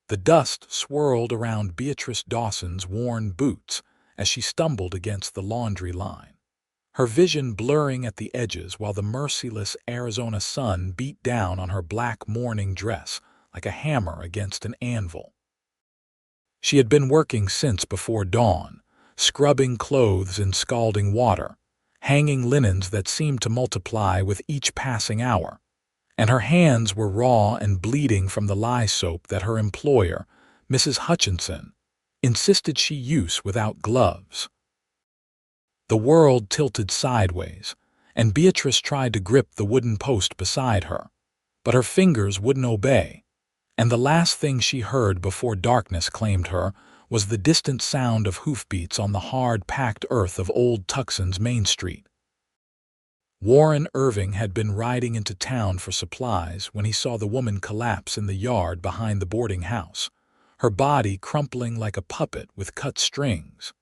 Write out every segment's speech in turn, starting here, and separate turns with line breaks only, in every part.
The dust swirled around Beatrice Dawson's worn boots as she stumbled against the laundry line, her vision blurring at the edges while the merciless Arizona sun beat down on her black mourning dress like a hammer against an anvil. She had been working since before dawn, scrubbing clothes in scalding water, hanging linens that seemed to multiply with each passing hour, and her hands were raw and bleeding from the lye soap that her employer, Mrs. Hutchinson, insisted she use without gloves. The world tilted sideways, and Beatrice tried to grip the wooden post beside her, but her fingers wouldn't obey, and the last thing she heard before darkness claimed her was the distant sound of hoofbeats on the hard-packed earth of Old Tucson's Main Street. Warren Irving had been riding into town for supplies when he saw the woman collapse in the yard behind the boarding house, her body crumpling like a puppet with cut strings.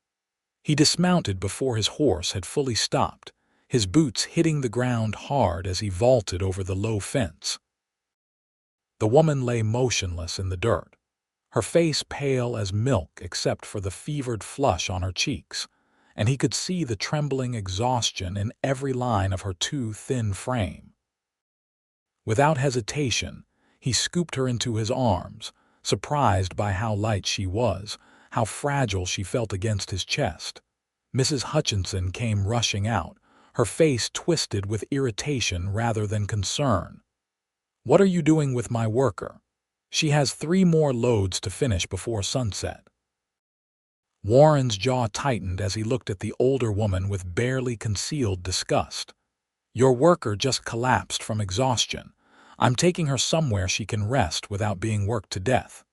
He dismounted before his horse had fully stopped, his boots hitting the ground hard as he vaulted over the low fence. The woman lay motionless in the dirt, her face pale as milk except for the fevered flush on her cheeks, and he could see the trembling exhaustion in every line of her too thin frame. Without hesitation, he scooped her into his arms, surprised by how light she was, how fragile she felt against his chest. Mrs. Hutchinson came rushing out, her face twisted with irritation rather than concern. "What are you doing with my worker? She has 3 more loads to finish before sunset." Warren's jaw tightened as he looked at the older woman with barely concealed disgust. "Your worker just collapsed from exhaustion. I'm taking her somewhere she can rest without being worked to death.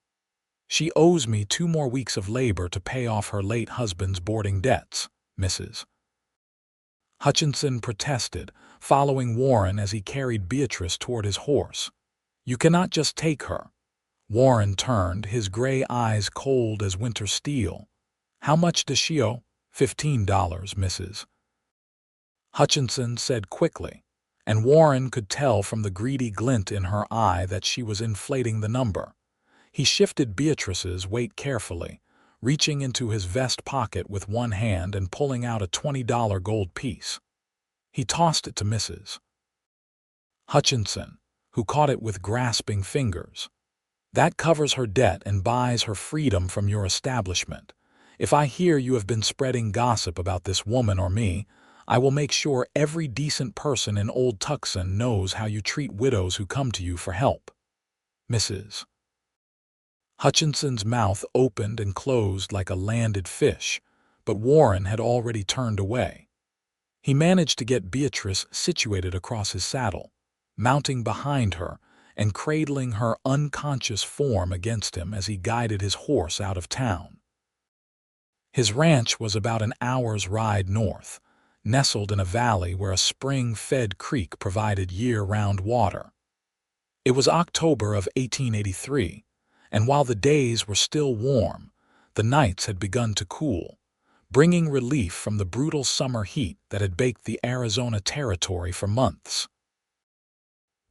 She owes me 2 more weeks of labor to pay off her late husband's boarding debts, Mrs. Hutchinson protested, following Warren as he carried Beatrice toward his horse. "You cannot just take her." Warren turned, his gray eyes cold as winter steel. "How much does she owe?" $15, Mrs. Hutchinson said quickly, and Warren could tell from the greedy glint in her eye that she was inflating the number. He shifted Beatrice's weight carefully, reaching into his vest pocket with one hand and pulling out a $20 gold piece. He tossed it to Mrs. Hutchinson, who caught it with grasping fingers. "That covers her debt and buys her freedom from your establishment. If I hear you have been spreading gossip about this woman or me, I will make sure every decent person in Old Tucson knows how you treat widows who come to you for help." Mrs. Hutchinson's mouth opened and closed like a landed fish, but Warren had already turned away. He managed to get Beatrice situated across his saddle, mounting behind her and cradling her unconscious form against him as he guided his horse out of town. His ranch was about an hour's ride north, nestled in a valley where a spring-fed creek provided year-round water. It was October of 1883, and while the days were still warm, the nights had begun to cool, bringing relief from the brutal summer heat that had baked the Arizona territory for months.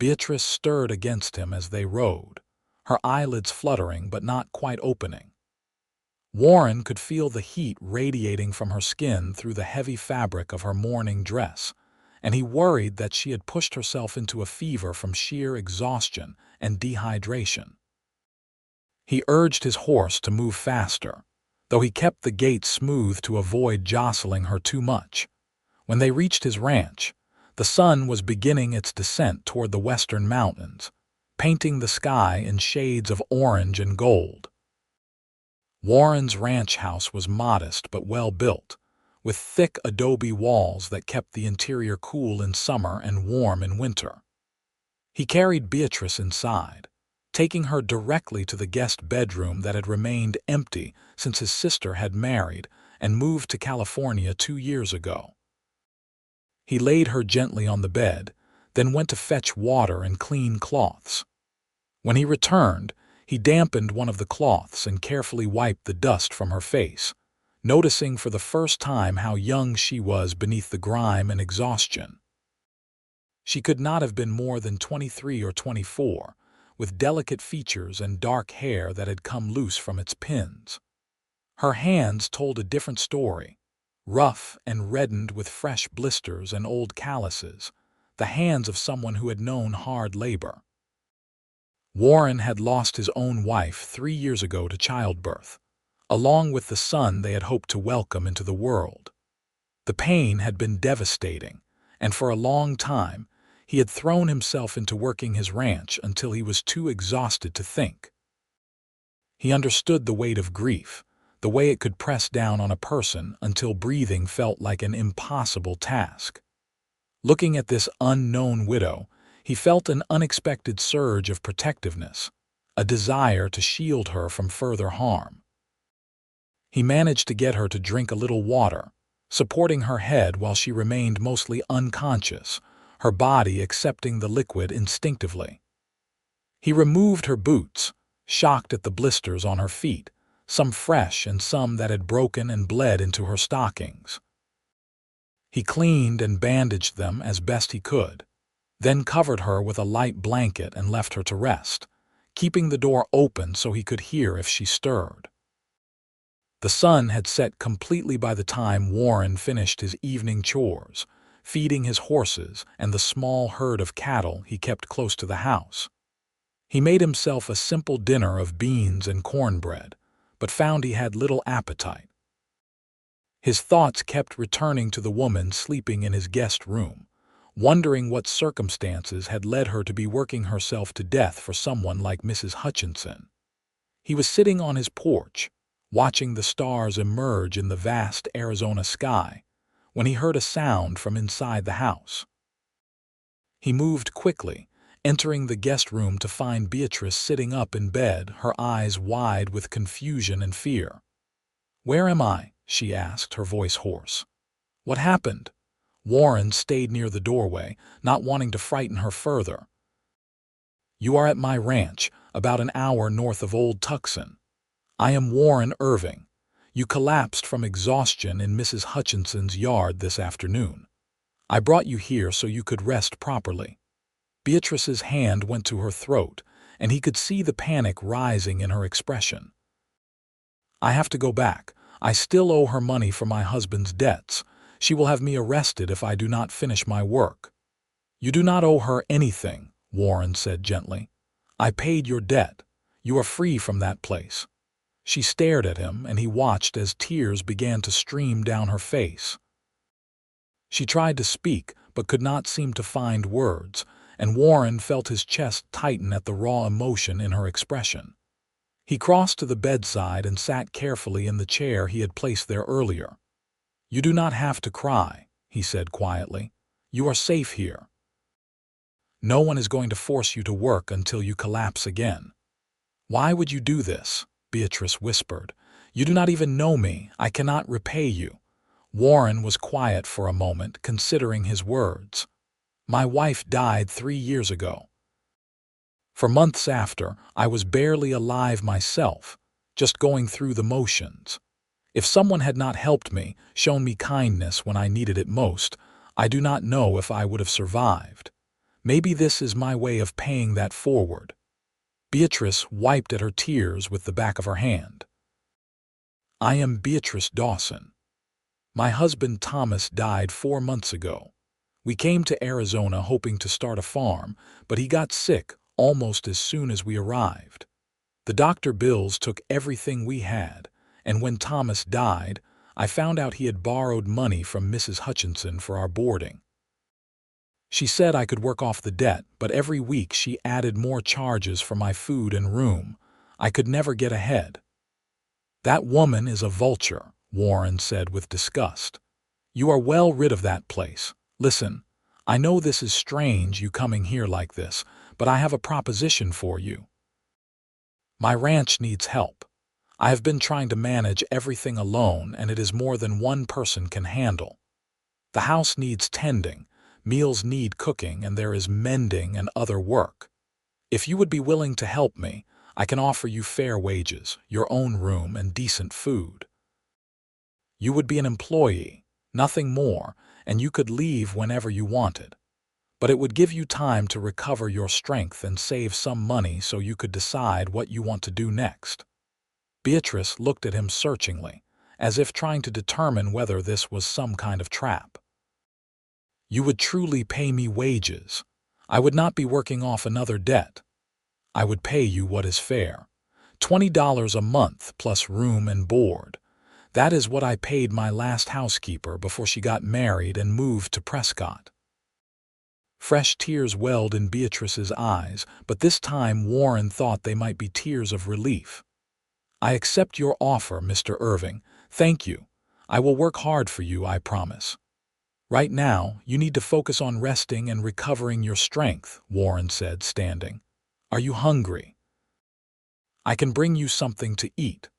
Beatrice stirred against him as they rode, her eyelids fluttering but not quite opening. Warren could feel the heat radiating from her skin through the heavy fabric of her mourning dress, and he worried that she had pushed herself into a fever from sheer exhaustion and dehydration. He urged his horse to move faster, though he kept the gait smooth to avoid jostling her too much. When they reached his ranch, the sun was beginning its descent toward the western mountains, painting the sky in shades of orange and gold. Warren's ranch house was modest but well built, with thick adobe walls that kept the interior cool in summer and warm in winter. He carried Beatrice inside, taking her directly to the guest bedroom that had remained empty since his sister had married and moved to California 2 years ago. He laid her gently on the bed, then went to fetch water and clean cloths. When he returned, he dampened one of the cloths and carefully wiped the dust from her face, noticing for the first time how young she was beneath the grime and exhaustion. She could not have been more than 23 or 24, with delicate features and dark hair that had come loose from its pins. Her hands told a different story, rough and reddened with fresh blisters and old calluses, the hands of someone who had known hard labor. Warren had lost his own wife 3 years ago to childbirth, along with the son they had hoped to welcome into the world. The pain had been devastating, and for a long time, he had thrown himself into working his ranch until he was too exhausted to think. He understood the weight of grief, the way it could press down on a person until breathing felt like an impossible task. Looking at this unknown widow, he felt an unexpected surge of protectiveness, a desire to shield her from further harm. He managed to get her to drink a little water, supporting her head while she remained mostly unconscious, her body accepting the liquid instinctively. He removed her boots, shocked at the blisters on her feet, some fresh and some that had broken and bled into her stockings. He cleaned and bandaged them as best he could, then covered her with a light blanket and left her to rest, keeping the door open so he could hear if she stirred. The sun had set completely by the time Warren finished his evening chores, feeding his horses and the small herd of cattle he kept close to the house. He made himself a simple dinner of beans and cornbread, but found he had little appetite. His thoughts kept returning to the woman sleeping in his guest room, wondering what circumstances had led her to be working herself to death for someone like Mrs. Hutchinson. He was sitting on his porch, watching the stars emerge in the vast Arizona sky, when he heard a sound from inside the house. He moved quickly, entering the guest room to find Beatrice sitting up in bed, her eyes wide with confusion and fear. "Where am I?" she asked, her voice hoarse. "What happened?" Warren stayed near the doorway, not wanting to frighten her further. "You are at my ranch, about an hour north of Old Tucson. I am Warren Irving. You collapsed from exhaustion in Mrs. Hutchinson's yard this afternoon. I brought you here so you could rest properly." Beatrice's hand went to her throat, and he could see the panic rising in her expression. "I have to go back. I still owe her money for my husband's debts. She will have me arrested if I do not finish my work." "You do not owe her anything," Warren said gently. "I paid your debt. You are free from that place." She stared at him, and he watched as tears began to stream down her face. She tried to speak, but could not seem to find words, and Warren felt his chest tighten at the raw emotion in her expression. He crossed to the bedside and sat carefully in the chair he had placed there earlier. "You do not have to cry," he said quietly. "You are safe here. No one is going to force you to work until you collapse again." "Why would you do this?" Beatrice whispered. "You do not even know me. I cannot repay you." Warren was quiet for a moment, considering his words. "My wife died 3 years ago. For months after, I was barely alive myself, just going through the motions. If someone had not helped me, shown me kindness when I needed it most, I do not know if I would have survived. Maybe this is my way of paying that forward." Beatrice wiped at her tears with the back of her hand. "I am Beatrice Dawson. My husband Thomas died 4 months ago. We came to Arizona hoping to start a farm, but he got sick almost as soon as we arrived. The doctor bills took everything we had, and when Thomas died, I found out he had borrowed money from Mrs. Hutchinson for our boarding. She said I could work off the debt, but every week she added more charges for my food and room. I could never get ahead." "That woman is a vulture," Warren said with disgust. "You are well rid of that place. Listen, I know this is strange, you coming here like this, but I have a proposition for you. My ranch needs help. I have been trying to manage everything alone, and it is more than one person can handle. The house needs tending, meals need cooking, and there is mending and other work. If you would be willing to help me, I can offer you fair wages, your own room, and decent food. You would be an employee, nothing more, and you could leave whenever you wanted. but it would give you time to recover your strength and save some money so you could decide what you want to do next." Beatrice looked at him searchingly, as if trying to determine whether this was some kind of trap. "You would truly pay me wages. I would not be working off another debt. I would pay you what is fair. $20 a month plus room and board. That is what I paid my last housekeeper before she got married and moved to Prescott." Fresh tears welled in Beatrice's eyes, but this time Warren thought they might be tears of relief. "I accept your offer, Mr. Irving. Thank you. I will work hard for you, I promise." "Right now, you need to focus on resting and recovering your strength," Warren said, standing. "Are you hungry? I can bring you something to eat."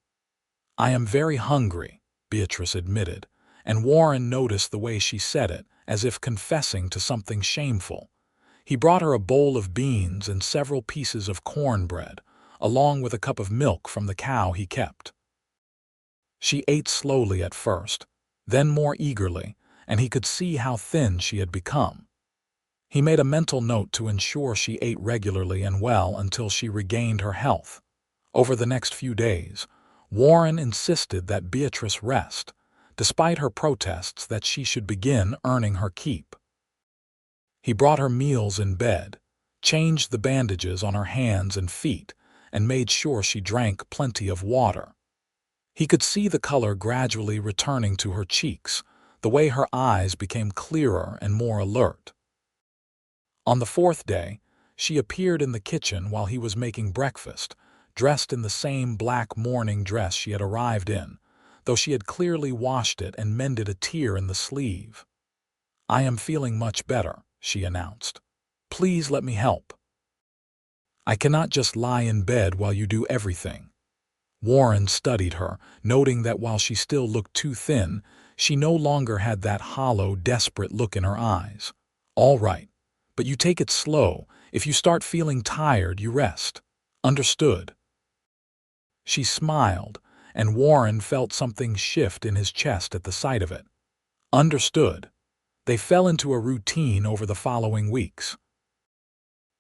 "I am very hungry," Beatrice admitted, and Warren noticed the way she said it, as if confessing to something shameful. He brought her a bowl of beans and several pieces of cornbread, along with a cup of milk from the cow he kept. She ate slowly at first, then more eagerly, and he could see how thin she had become. He made a mental note to ensure she ate regularly and well until she regained her health. Over the next few days, Warren insisted that Beatrice rest, despite her protests that she should begin earning her keep. He brought her meals in bed, changed the bandages on her hands and feet, and made sure she drank plenty of water. He could see the color gradually returning to her cheeks, the way her eyes became clearer and more alert. On the fourth day, she appeared in the kitchen while he was making breakfast, dressed in the same black morning dress she had arrived in, though she had clearly washed it and mended a tear in the sleeve. "I am feeling much better," she announced. "Please let me help. I cannot just lie in bed while you do everything." Warren studied her, noting that while she still looked too thin, she no longer had that hollow, desperate look in her eyes. "All right, but you take it slow. If you start feeling tired, you rest. Understood?" She smiled, and Warren felt something shift in his chest at the sight of it. Understood. They fell into a routine over the following weeks.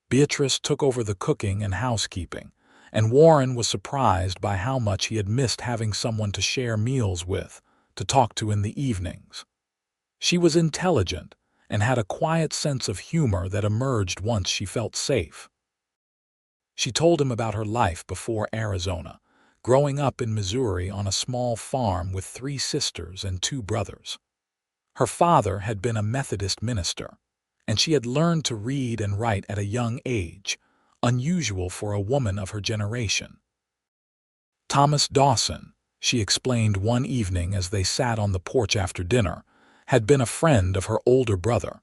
Beatrice took over the cooking and housekeeping, and Warren was surprised by how much he had missed having someone to share meals with, to talk to in the evenings. She was intelligent and had a quiet sense of humor that emerged once she felt safe. She told him about her life before Arizona, growing up in Missouri on a small farm with 3 sisters and 2 brothers. Her father had been a Methodist minister, and she had learned to read and write at a young age, unusual for a woman of her generation. Thomas Dawson, she explained one evening as they sat on the porch after dinner, had been a friend of her older brother.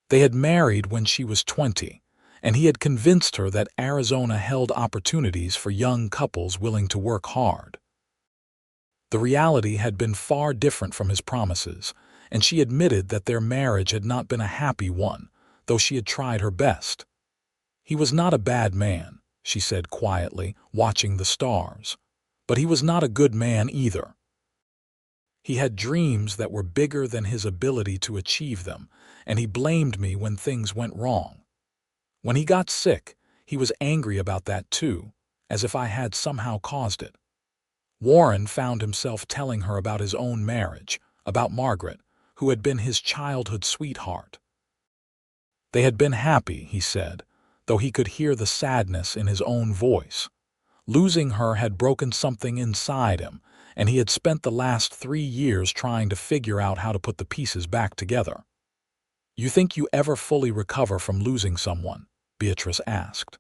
They had married when she was 20, and he had convinced her that Arizona held opportunities for young couples willing to work hard. The reality had been far different from his promises, and she admitted that their marriage had not been a happy one, though she had tried her best. "He was not a bad man," she said quietly, watching the stars, "but he was not a good man either. He had dreams that were bigger than his ability to achieve them, and he blamed me when things went wrong. When he got sick, he was angry about that too, as if I had somehow caused it." Warren found himself telling her about his own marriage, about Margaret, who had been his childhood sweetheart. They had been happy, he said, though he could hear the sadness in his own voice. Losing her had broken something inside him, and he had spent the last 3 years trying to figure out how to put the pieces back together. "You think you ever fully recover from losing someone?" Beatrice asked.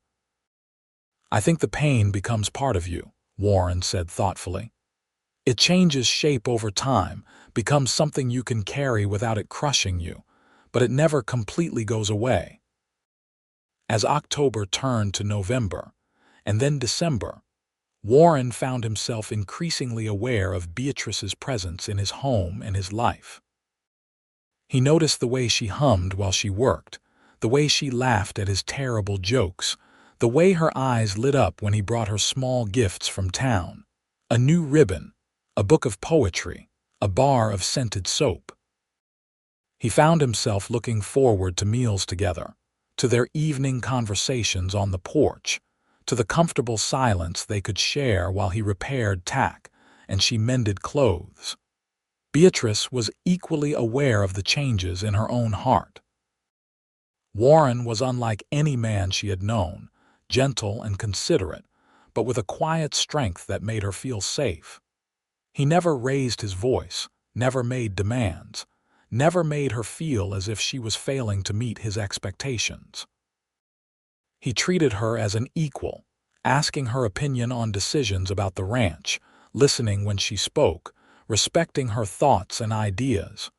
"I think the pain becomes part of you," Warren said thoughtfully. "It changes shape over time, becomes something you can carry without it crushing you, but it never completely goes away." As October turned to November, and then December, Warren found himself increasingly aware of Beatrice's presence in his home and his life. He noticed the way she hummed while she worked, the way she laughed at his terrible jokes, the way her eyes lit up when he brought her small gifts from town, a new ribbon, a book of poetry, a bar of scented soap. He found himself looking forward to meals together, to their evening conversations on the porch, to the comfortable silence they could share while he repaired tack and she mended clothes. Beatrice was equally aware of the changes in her own heart. Warren was unlike any man she had known, gentle and considerate, but with a quiet strength that made her feel safe. He never raised his voice, never made demands, never made her feel as if she was failing to meet his expectations. He treated her as an equal, asking her opinion on decisions about the ranch, listening when she spoke, respecting her thoughts and ideas.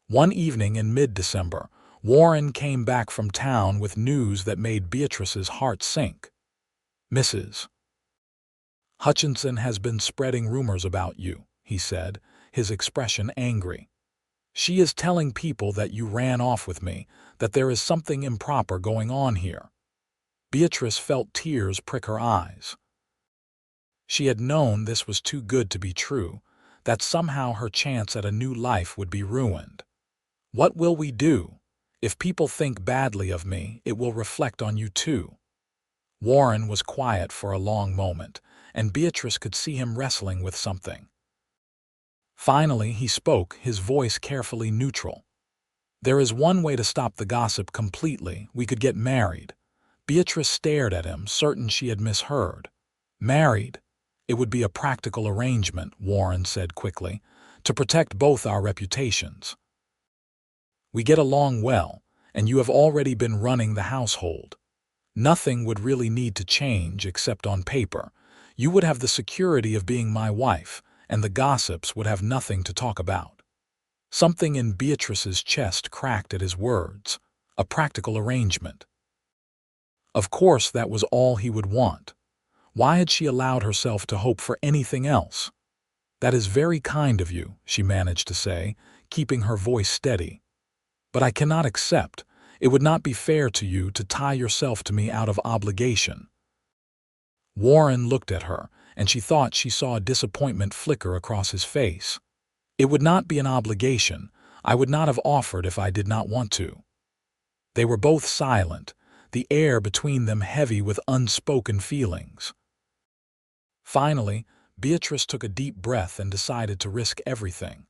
One evening in mid-December, Warren came back from town with news that made Beatrice's heart sink. "Mrs. Hutchinson has been spreading rumors about you," he said, his expression angry. "She is telling people that you ran off with me, that there is something improper going on here." Beatrice felt tears prick her eyes. She had known this was too good to be true, that somehow her chance at a new life would be ruined. "What will we do? If people think badly of me, it will reflect on you too." Warren was quiet for a long moment, and Beatrice could see him wrestling with something. Finally, he spoke, his voice carefully neutral. "There is one way to stop the gossip completely. We could get married." Beatrice stared at him, certain she had misheard. "Married? It would be a practical arrangement," Warren said quickly, "to protect both our reputations. We get along well, and you have already been running the household. Nothing would really need to change except on paper. You would have the security of being my wife, and the gossips would have nothing to talk about." Something in Beatrice's chest cracked at his words. A practical arrangement. Of course that was all he would want. Why had she allowed herself to hope for anything else? "That is very kind of you," she managed to say, keeping her voice steady. "But I cannot accept. It would not be fair to you to tie yourself to me out of obligation." Warren looked at her, and she thought she saw a disappointment flicker across his face. "It would not be an obligation. I would not have offered if I did not want to." They were both silent, the air between them heavy with unspoken feelings. Finally, Beatrice took a deep breath and decided to risk everything.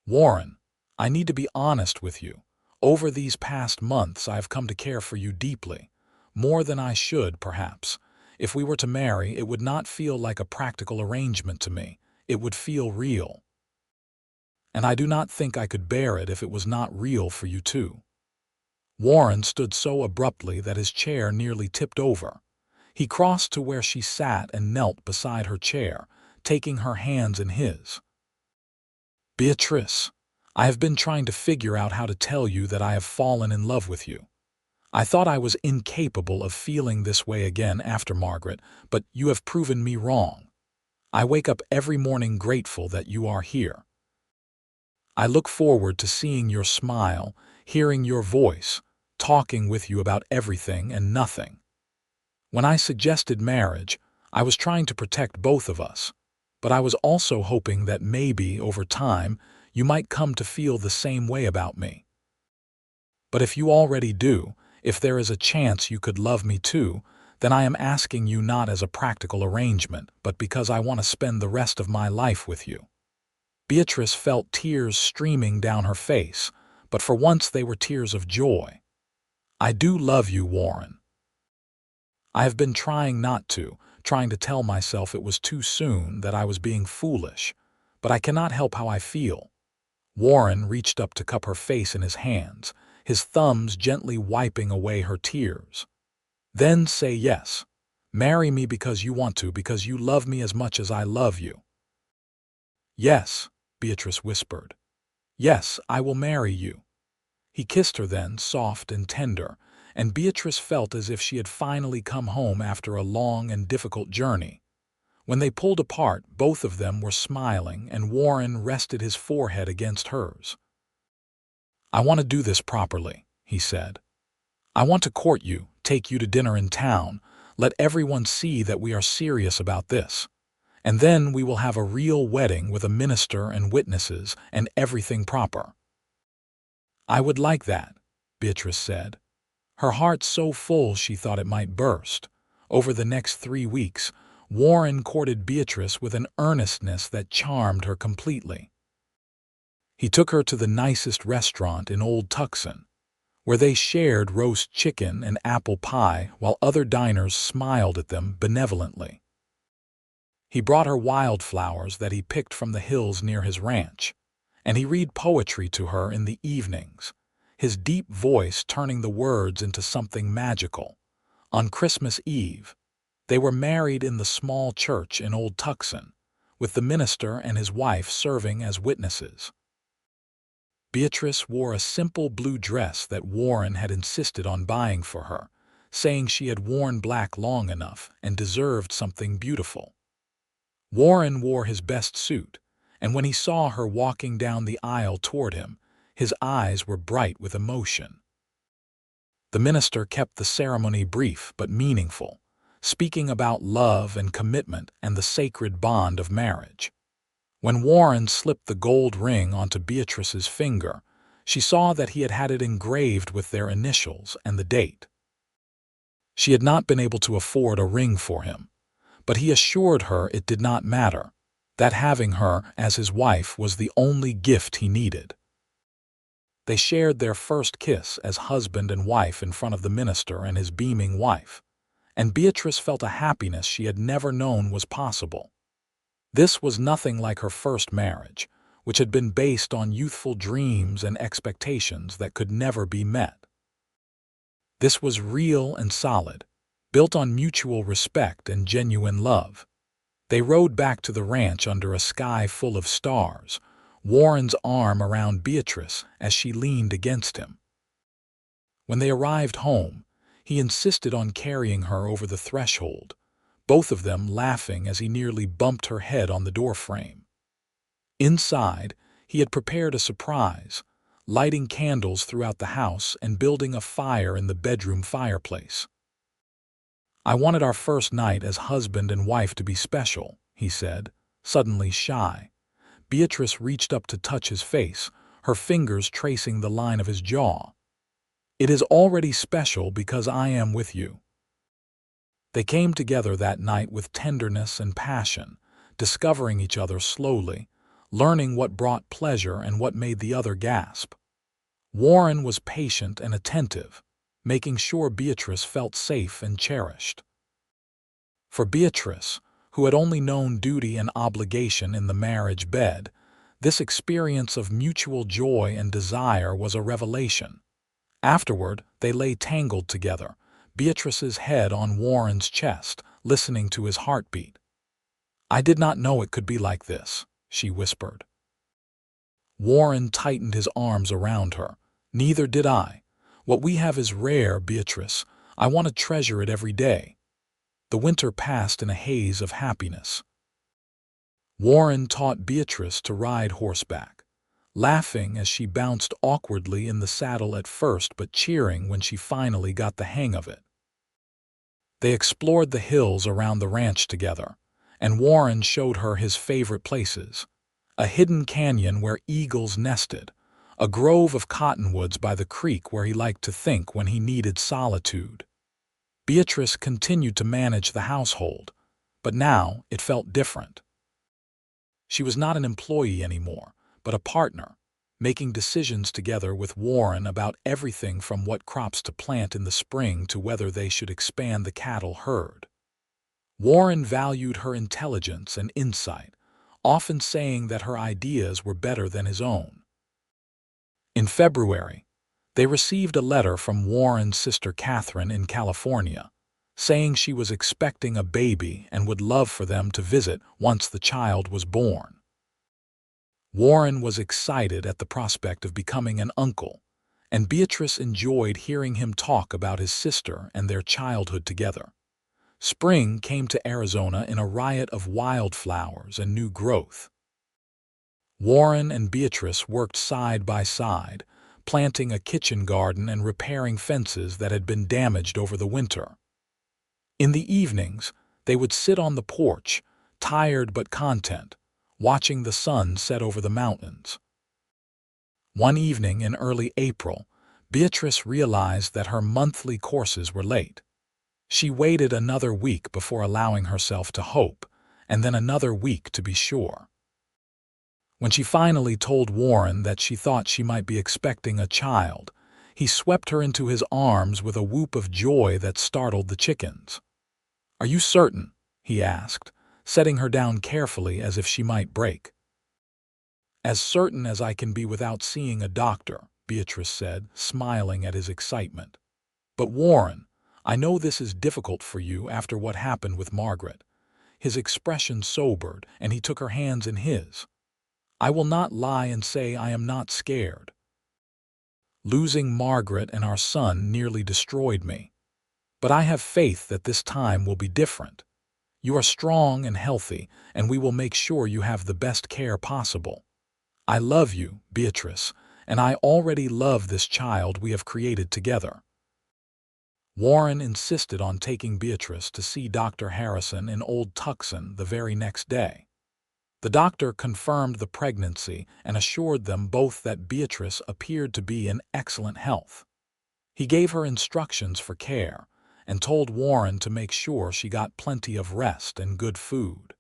"Warren, I need to be honest with you. Over these past months I have come to care for you deeply, more than I should, perhaps. If we were to marry, it would not feel like a practical arrangement to me. It would feel real. And I do not think I could bear it if it was not real for you too." Warren stood so abruptly that his chair nearly tipped over. He crossed to where she sat and knelt beside her chair, taking her hands in his. "Beatrice, I have been trying to figure out how to tell you that I have fallen in love with you. I thought I was incapable of feeling this way again after Margaret, but you have proven me wrong. I wake up every morning grateful that you are here. I look forward to seeing your smile, hearing your voice, talking with you about everything and nothing. When I suggested marriage, I was trying to protect both of us, but I was also hoping that maybe, over time, you might come to feel the same way about me. But if you already do, if there is a chance you could love me too, then I am asking you not as a practical arrangement, but because I want to spend the rest of my life with you." Beatrice felt tears streaming down her face, but for once they were tears of joy. "I do love you, Warren. I have been trying not to, trying to tell myself it was too soon, that I was being foolish, but I cannot help how I feel." Warren reached up to cup her face in his hands, his thumbs gently wiping away her tears. "Then say yes. Marry me because you want to, because you love me as much as I love you." "Yes," Beatrice whispered. "Yes, I will marry you." He kissed her then, soft and tender, and Beatrice felt as if she had finally come home after a long and difficult journey. When they pulled apart, both of them were smiling, and Warren rested his forehead against hers. "I want to do this properly," he said. "I want to court you, take you to dinner in town, let everyone see that we are serious about this. And then we will have a real wedding with a minister and witnesses and everything proper." "I would like that," Beatrice said, her heart so full she thought it might burst. Over the next 3 weeks, Warren courted Beatrice with an earnestness that charmed her completely. He took her to the nicest restaurant in Old Tucson, where they shared roast chicken and apple pie while other diners smiled at them benevolently. He brought her wildflowers that he picked from the hills near his ranch, and he read poetry to her in the evenings, his deep voice turning the words into something magical. On Christmas Eve, they were married in the small church in Old Tucson, with the minister and his wife serving as witnesses. Beatrice wore a simple blue dress that Warren had insisted on buying for her, saying she had worn black long enough and deserved something beautiful. Warren wore his best suit, and when he saw her walking down the aisle toward him, his eyes were bright with emotion. The minister kept the ceremony brief but meaningful, speaking about love and commitment and the sacred bond of marriage. When Warren slipped the gold ring onto Beatrice's finger, she saw that he had had it engraved with their initials and the date. She had not been able to afford a ring for him, but he assured her it did not matter, that having her as his wife was the only gift he needed. They shared their first kiss as husband and wife in front of the minister and his beaming wife, and Beatrice felt a happiness she had never known was possible. This was nothing like her first marriage, which had been based on youthful dreams and expectations that could never be met. This was real and solid, built on mutual respect and genuine love. They rode back to the ranch under a sky full of stars, Warren's arm around Beatrice as she leaned against him. When they arrived home, he insisted on carrying her over the threshold, both of them laughing as he nearly bumped her head on the doorframe. Inside, he had prepared a surprise, lighting candles throughout the house and building a fire in the bedroom fireplace. "I wanted our first night as husband and wife to be special," he said, suddenly shy. Beatrice reached up to touch his face, her fingers tracing the line of his jaw. "It is already special because I am with you." They came together that night with tenderness and passion, discovering each other slowly, learning what brought pleasure and what made the other gasp. Warren was patient and attentive, making sure Beatrice felt safe and cherished. For Beatrice, who had only known duty and obligation in the marriage bed, this experience of mutual joy and desire was a revelation. Afterward, they lay tangled together, Beatrice's head on Warren's chest, listening to his heartbeat. "I did not know it could be like this," she whispered. Warren tightened his arms around her. "Neither did I. What we have is rare, Beatrice. I want to treasure it every day." The winter passed in a haze of happiness. Warren taught Beatrice to ride horseback, laughing as she bounced awkwardly in the saddle at first but cheering when she finally got the hang of it. They explored the hills around the ranch together, and Warren showed her his favorite places: a hidden canyon where eagles nested, a grove of cottonwoods by the creek where he liked to think when he needed solitude. Beatrice continued to manage the household, but now it felt different. She was not an employee anymore, but a partner, making decisions together with Warren about everything from what crops to plant in the spring to whether they should expand the cattle herd. Warren valued her intelligence and insight, often saying that her ideas were better than his own. In February, they received a letter from Warren's sister Catherine in California, saying she was expecting a baby and would love for them to visit once the child was born. Warren was excited at the prospect of becoming an uncle, and Beatrice enjoyed hearing him talk about his sister and their childhood together. Spring came to Arizona in a riot of wildflowers and new growth. Warren and Beatrice worked side by side, planting a kitchen garden and repairing fences that had been damaged over the winter. In the evenings, they would sit on the porch, tired but content, watching the sun set over the mountains. One evening in early April, Beatrice realized that her monthly courses were late. She waited another week before allowing herself to hope, and then another week to be sure. When she finally told Warren that she thought she might be expecting a child, he swept her into his arms with a whoop of joy that startled the chickens. "Are you certain?" he asked, setting her down carefully as if she might break. "As certain as I can be without seeing a doctor," Beatrice said, smiling at his excitement. "But Warren, I know this is difficult for you after what happened with Margaret." His expression sobered, and he took her hands in his. "I will not lie and say I am not scared. Losing Margaret and our son nearly destroyed me. But I have faith that this time will be different. You are strong and healthy, and we will make sure you have the best care possible. I love you, Beatrice, and I already love this child we have created together." Warren insisted on taking Beatrice to see Dr. Harrison in Old Tucson the very next day. The doctor confirmed the pregnancy and assured them both that Beatrice appeared to be in excellent health. He gave her instructions for care and told Warren to make sure she got plenty of rest and good food.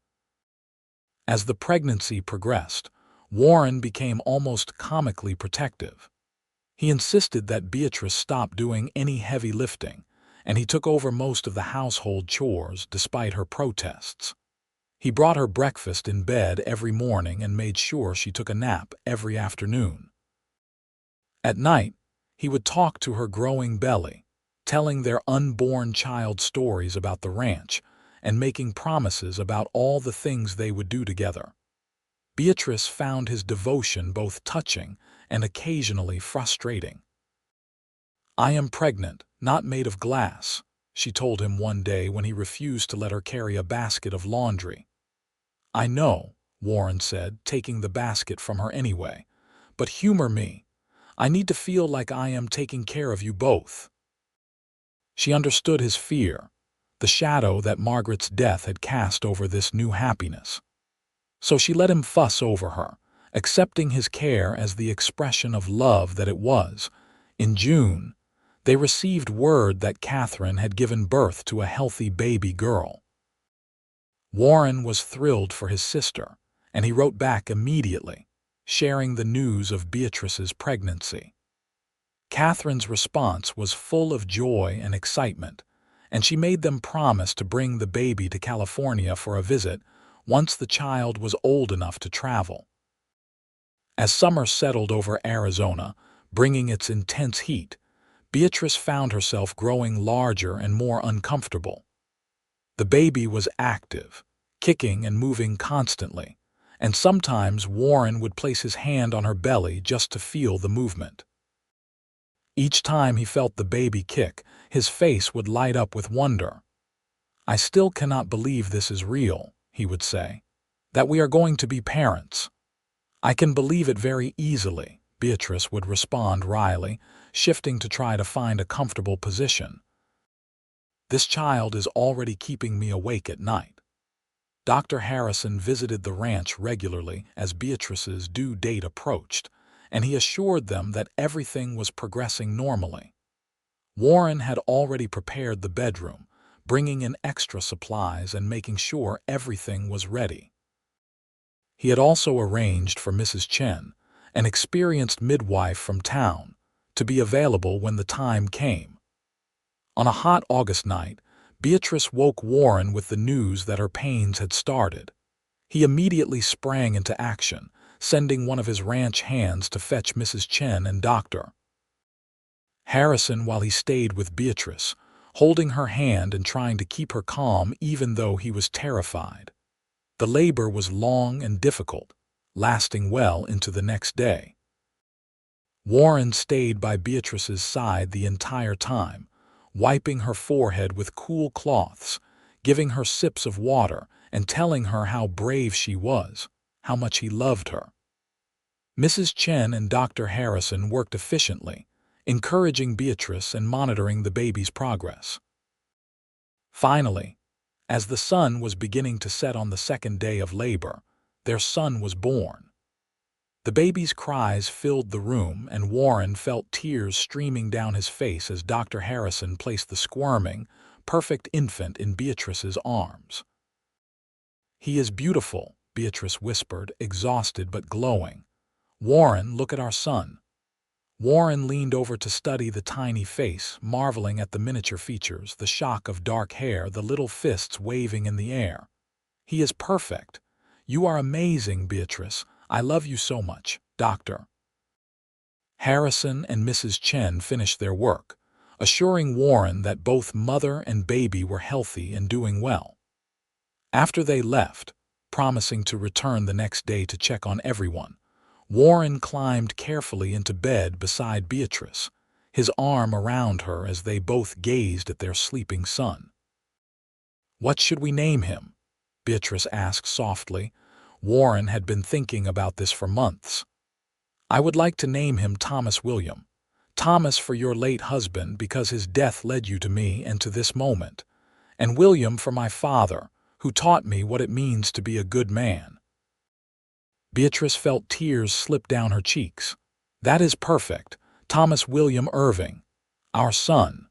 As the pregnancy progressed, Warren became almost comically protective. He insisted that Beatrice stop doing any heavy lifting, and he took over most of the household chores despite her protests. He brought her breakfast in bed every morning and made sure she took a nap every afternoon. At night, he would talk to her growing belly, telling their unborn child stories about the ranch and making promises about all the things they would do together. Beatrice found his devotion both touching and occasionally frustrating. "I am pregnant, not made of glass," she told him one day when he refused to let her carry a basket of laundry. "I know," Warren said, taking the basket from her anyway, "but humor me. I need to feel like I am taking care of you both." She understood his fear, the shadow that Margaret's death had cast over this new happiness. So she let him fuss over her, accepting his care as the expression of love that it was. In June, they received word that Catherine had given birth to a healthy baby girl. Warren was thrilled for his sister, and he wrote back immediately, sharing the news of Beatrice's pregnancy. Catherine's response was full of joy and excitement, and she made them promise to bring the baby to California for a visit once the child was old enough to travel. As summer settled over Arizona, bringing its intense heat, Beatrice found herself growing larger and more uncomfortable. The baby was active, kicking and moving constantly, and sometimes Warren would place his hand on her belly just to feel the movement. Each time he felt the baby kick, his face would light up with wonder. "I still cannot believe this is real," he would say, "that we are going to be parents." "I can believe it very easily," Beatrice would respond wryly, shifting to try to find a comfortable position. "This child is already keeping me awake at night." Dr. Harrison visited the ranch regularly as Beatrice's due date approached, and he assured them that everything was progressing normally. Warren had already prepared the bedroom, bringing in extra supplies and making sure everything was ready. He had also arranged for Mrs. Chen, an experienced midwife from town, to be available when the time came. On a hot August night, Beatrice woke Warren with the news that her pains had started. He immediately sprang into action, sending one of his ranch hands to fetch Mrs. Chen and Dr. Harrison while he stayed with Beatrice, holding her hand and trying to keep her calm even though he was terrified. The labor was long and difficult, lasting well into the next day. Warren stayed by Beatrice's side the entire time, wiping her forehead with cool cloths, giving her sips of water, and telling her how brave she was, how much he loved her. Mrs. Chen and Dr. Harrison worked efficiently, encouraging Beatrice and monitoring the baby's progress. Finally, as the sun was beginning to set on the second day of labor, their son was born. The baby's cries filled the room, and Warren felt tears streaming down his face as Dr. Harrison placed the squirming, perfect infant in Beatrice's arms. "He is beautiful," Beatrice whispered, exhausted but glowing. "Warren, look at our son." Warren leaned over to study the tiny face, marveling at the miniature features, the shock of dark hair, the little fists waving in the air. "He is perfect. You are amazing, Beatrice. I love you so much, Doctor." Harrison and Mrs. Chen finished their work, assuring Warren that both mother and baby were healthy and doing well. After they left, promising to return the next day to check on everyone, Warren climbed carefully into bed beside Beatrice, his arm around her as they both gazed at their sleeping son. "What should we name him?" Beatrice asked softly. Warren had been thinking about this for months. "I would like to name him Thomas William. Thomas for your late husband because his death led you to me and to this moment, and William for my father, who taught me what it means to be a good man." Beatrice felt tears slip down her cheeks. "That is perfect. Thomas William Irving, our son."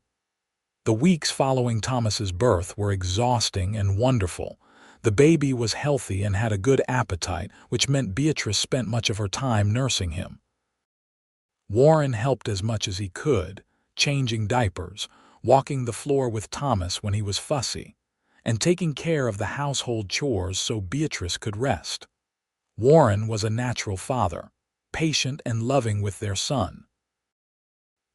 The weeks following Thomas's birth were exhausting and wonderful. The baby was healthy and had a good appetite, which meant Beatrice spent much of her time nursing him. Warren helped as much as he could, changing diapers, walking the floor with Thomas when he was fussy, and taking care of the household chores so Beatrice could rest. Warren was a natural father, patient and loving with their son.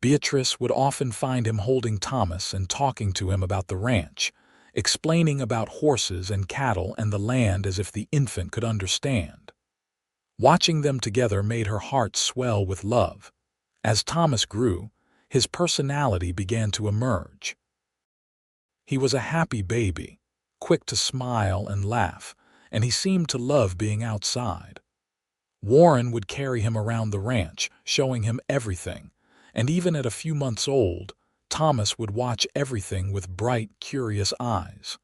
Beatrice would often find him holding Thomas and talking to him about the ranch, explaining about horses and cattle and the land as if the infant could understand. Watching them together made her heart swell with love. As Thomas grew, his personality began to emerge. He was a happy baby, quick to smile and laugh, and he seemed to love being outside. Warren would carry him around the ranch, showing him everything, and even at a few months old, Thomas would watch everything with bright, curious eyes.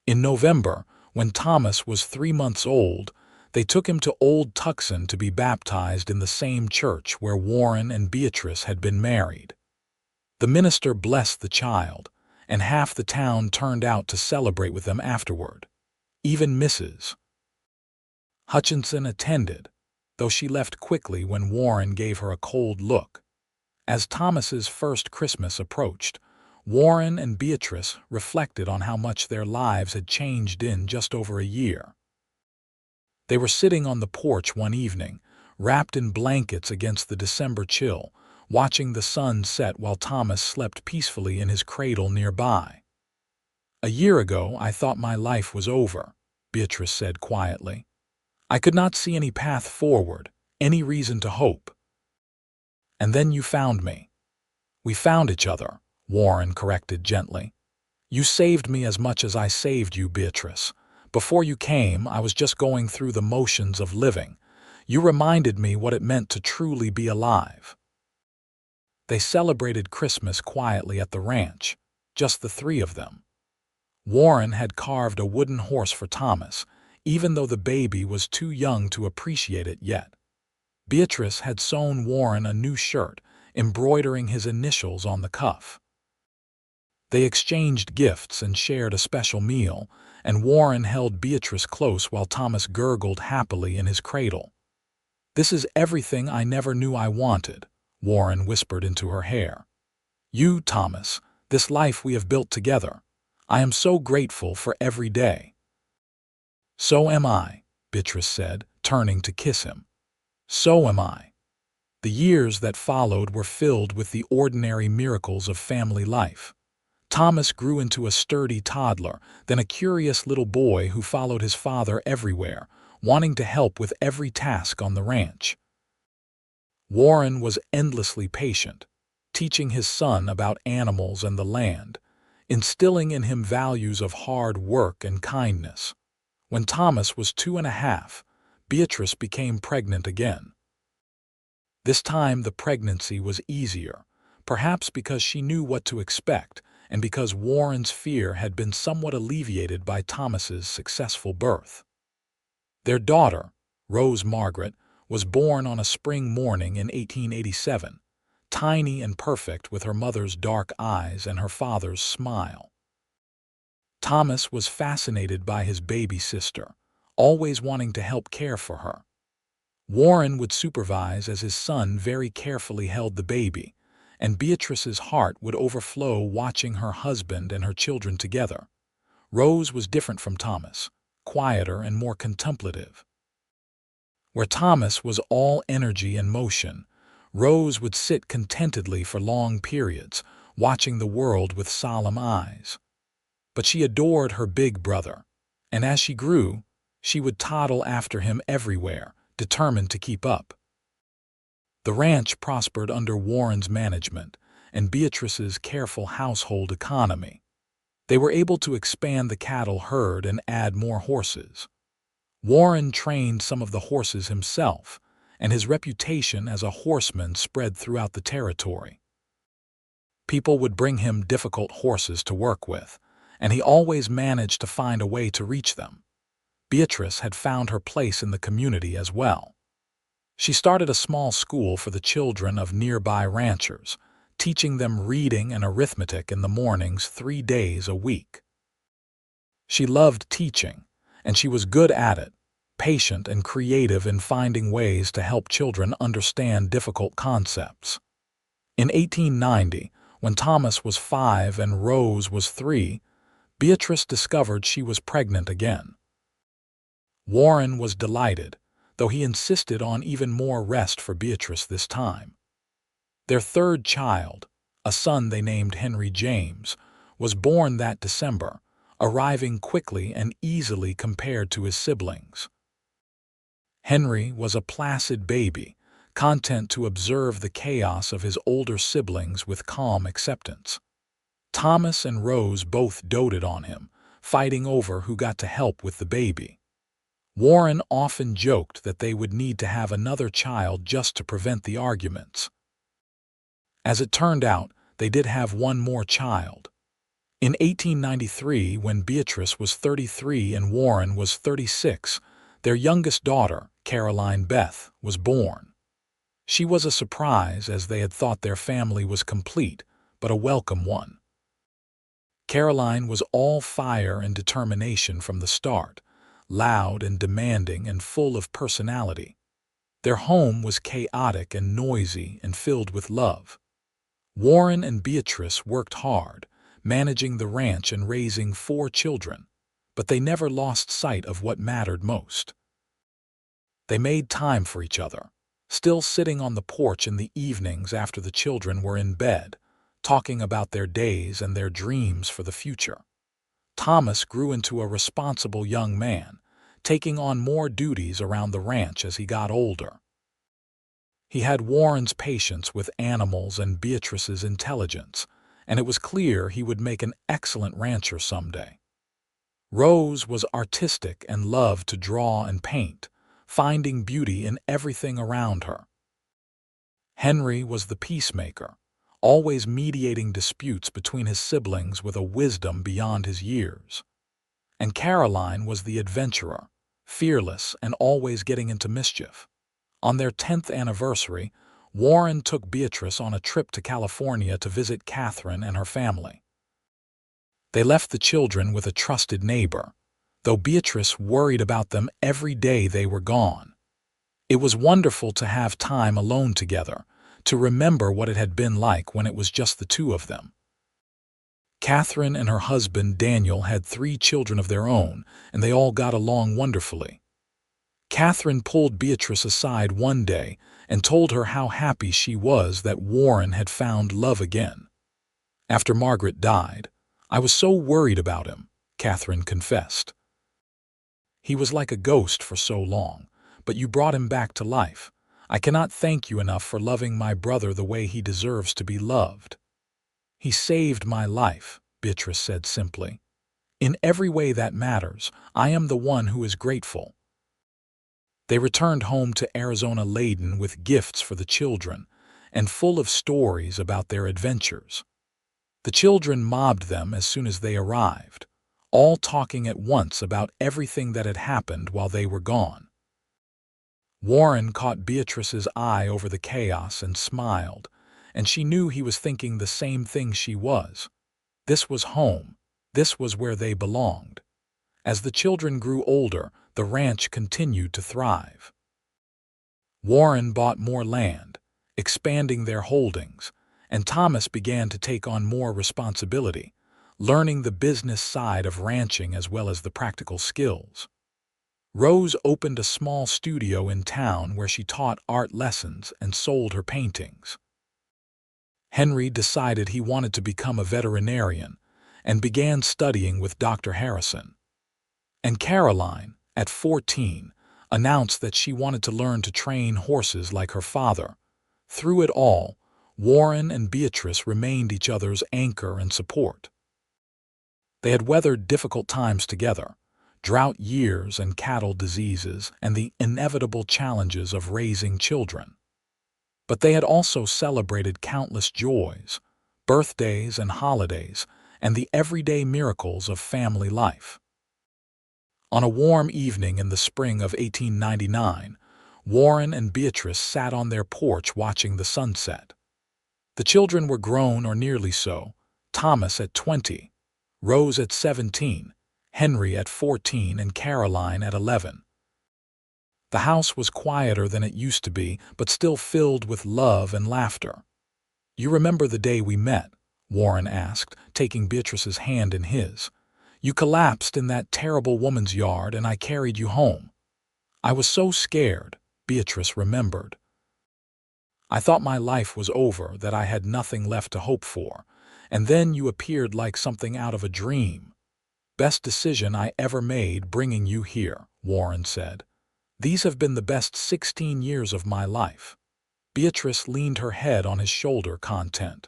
In November, when Thomas was 3 months old, they took him to Old Tucson to be baptized in the same church where Warren and Beatrice had been married. The minister blessed the child, and half the town turned out to celebrate with them afterward. Even Mrs. Hutchinson attended, though she left quickly when Warren gave her a cold look. As Thomas's first Christmas approached, Warren and Beatrice reflected on how much their lives had changed in just over a year. They were sitting on the porch one evening, wrapped in blankets against the December chill, watching the sun set while Thomas slept peacefully in his cradle nearby. "A year ago, I thought my life was over," Beatrice said quietly. "I could not see any path forward, any reason to hope. And then you found me." "We found each other," Warren corrected gently. "You saved me as much as I saved you, Beatrice. Before you came, I was just going through the motions of living. You reminded me what it meant to truly be alive." They celebrated Christmas quietly at the ranch, just the three of them. Warren had carved a wooden horse for Thomas, even though the baby was too young to appreciate it yet. Beatrice had sewn Warren a new shirt, embroidering his initials on the cuff. They exchanged gifts and shared a special meal, and Warren held Beatrice close while Thomas gurgled happily in his cradle. "This is everything I never knew I wanted," Warren whispered into her hair. "You, Thomas, this life we have built together. I am so grateful for every day." "So am I," Beatrice said, turning to kiss him. "So am I." The years that followed were filled with the ordinary miracles of family life. Thomas grew into a sturdy toddler, then a curious little boy who followed his father everywhere, wanting to help with every task on the ranch. Warren was endlessly patient, teaching his son about animals and the land, instilling in him values of hard work and kindness. When Thomas was 2.5, Beatrice became pregnant again. This time the pregnancy was easier, perhaps because she knew what to expect and because Warren's fear had been somewhat alleviated by Thomas's successful birth. Their daughter, Rose Margaret, was born on a spring morning in 1887, tiny and perfect with her mother's dark eyes and her father's smile. Thomas was fascinated by his baby sister, always wanting to help care for her. Warren would supervise as his son very carefully held the baby, and Beatrice's heart would overflow watching her husband and her children together. Rose was different from Thomas, quieter and more contemplative. Where Thomas was all energy and motion, Rose would sit contentedly for long periods, watching the world with solemn eyes. But she adored her big brother, and as she grew, she would toddle after him everywhere, determined to keep up. The ranch prospered under Warren's management and Beatrice's careful household economy. They were able to expand the cattle herd and add more horses. Warren trained some of the horses himself, and his reputation as a horseman spread throughout the territory. People would bring him difficult horses to work with, and he always managed to find a way to reach them. Beatrice had found her place in the community as well. She started a small school for the children of nearby ranchers, teaching them reading and arithmetic in the mornings 3 days a week. She loved teaching, and she was good at it, patient and creative in finding ways to help children understand difficult concepts. In 1890, when Thomas was 5 and Rose was 3, Beatrice discovered she was pregnant again. Warren was delighted, though he insisted on even more rest for Beatrice this time. Their third child, a son they named Henry James, was born that December, arriving quickly and easily compared to his siblings. Henry was a placid baby, content to observe the chaos of his older siblings with calm acceptance. Thomas and Rose both doted on him, fighting over who got to help with the baby. Warren often joked that they would need to have another child just to prevent the arguments. As it turned out, they did have one more child. In 1893, when Beatrice was 33 and Warren was 36, their youngest daughter, Caroline Beth, was born. She was a surprise as they had thought their family was complete, but a welcome one. Caroline was all fire and determination from the start, loud and demanding and full of personality. Their home was chaotic and noisy and filled with love. Warren and Beatrice worked hard, managing the ranch and raising 4 children, but they never lost sight of what mattered most. They made time for each other, still sitting on the porch in the evenings after the children were in bed, talking about their days and their dreams for the future. Thomas grew into a responsible young man, taking on more duties around the ranch as he got older. He had Warren's patience with animals and Beatrice's intelligence, and it was clear he would make an excellent rancher someday. Rose was artistic and loved to draw and paint, finding beauty in everything around her. Henry was the peacemaker, always mediating disputes between his siblings with a wisdom beyond his years. And Caroline was the adventurer, fearless and always getting into mischief. On their 10th anniversary, Warren took Beatrice on a trip to California to visit Catherine and her family. They left the children with a trusted neighbor, though Beatrice worried about them every day they were gone. It was wonderful to have time alone together, to remember what it had been like when it was just the two of them. Catherine and her husband Daniel had 3 children of their own, and they all got along wonderfully. Catherine pulled Beatrice aside one day and told her how happy she was that Warren had found love again. After Margaret died, I was so worried about him, Catherine confessed. He was like a ghost for so long, but you brought him back to life. I cannot thank you enough for loving my brother the way he deserves to be loved. He saved my life, Beatrice said simply. In every way that matters, I am the one who is grateful. They returned home to Arizona laden with gifts for the children and full of stories about their adventures. The children mobbed them as soon as they arrived, all talking at once about everything that had happened while they were gone. Warren caught Beatrice's eye over the chaos and smiled, and she knew he was thinking the same thing she was. This was home. This was where they belonged. As the children grew older, the ranch continued to thrive. Warren bought more land, expanding their holdings, and Thomas began to take on more responsibility, learning the business side of ranching as well as the practical skills. Rose opened a small studio in town where she taught art lessons and sold her paintings. Henry decided he wanted to become a veterinarian and began studying with Dr. Harrison. And Caroline, at 14, announced that she wanted to learn to train horses like her father. Through it all, Warren and Beatrice remained each other's anchor and support. They had weathered difficult times together, drought years and cattle diseases and the inevitable challenges of raising children. But they had also celebrated countless joys, birthdays and holidays, and the everyday miracles of family life. On a warm evening in the spring of 1899, Warren and Beatrice sat on their porch watching the sunset. The children were grown or nearly so, Thomas at 20, Rose at 17, Henry at 14, and Caroline at 11. The house was quieter than it used to be, but still filled with love and laughter. "You remember the day we met?" Warren asked, taking Beatrice's hand in his. "You collapsed in that terrible woman's yard and I carried you home. I was so scared," Beatrice remembered. "I thought my life was over, that I had nothing left to hope for, and then you appeared like something out of a dream. Best decision I ever made bringing you here," Warren said. "These have been the best 16 years of my life." Beatrice leaned her head on his shoulder, content.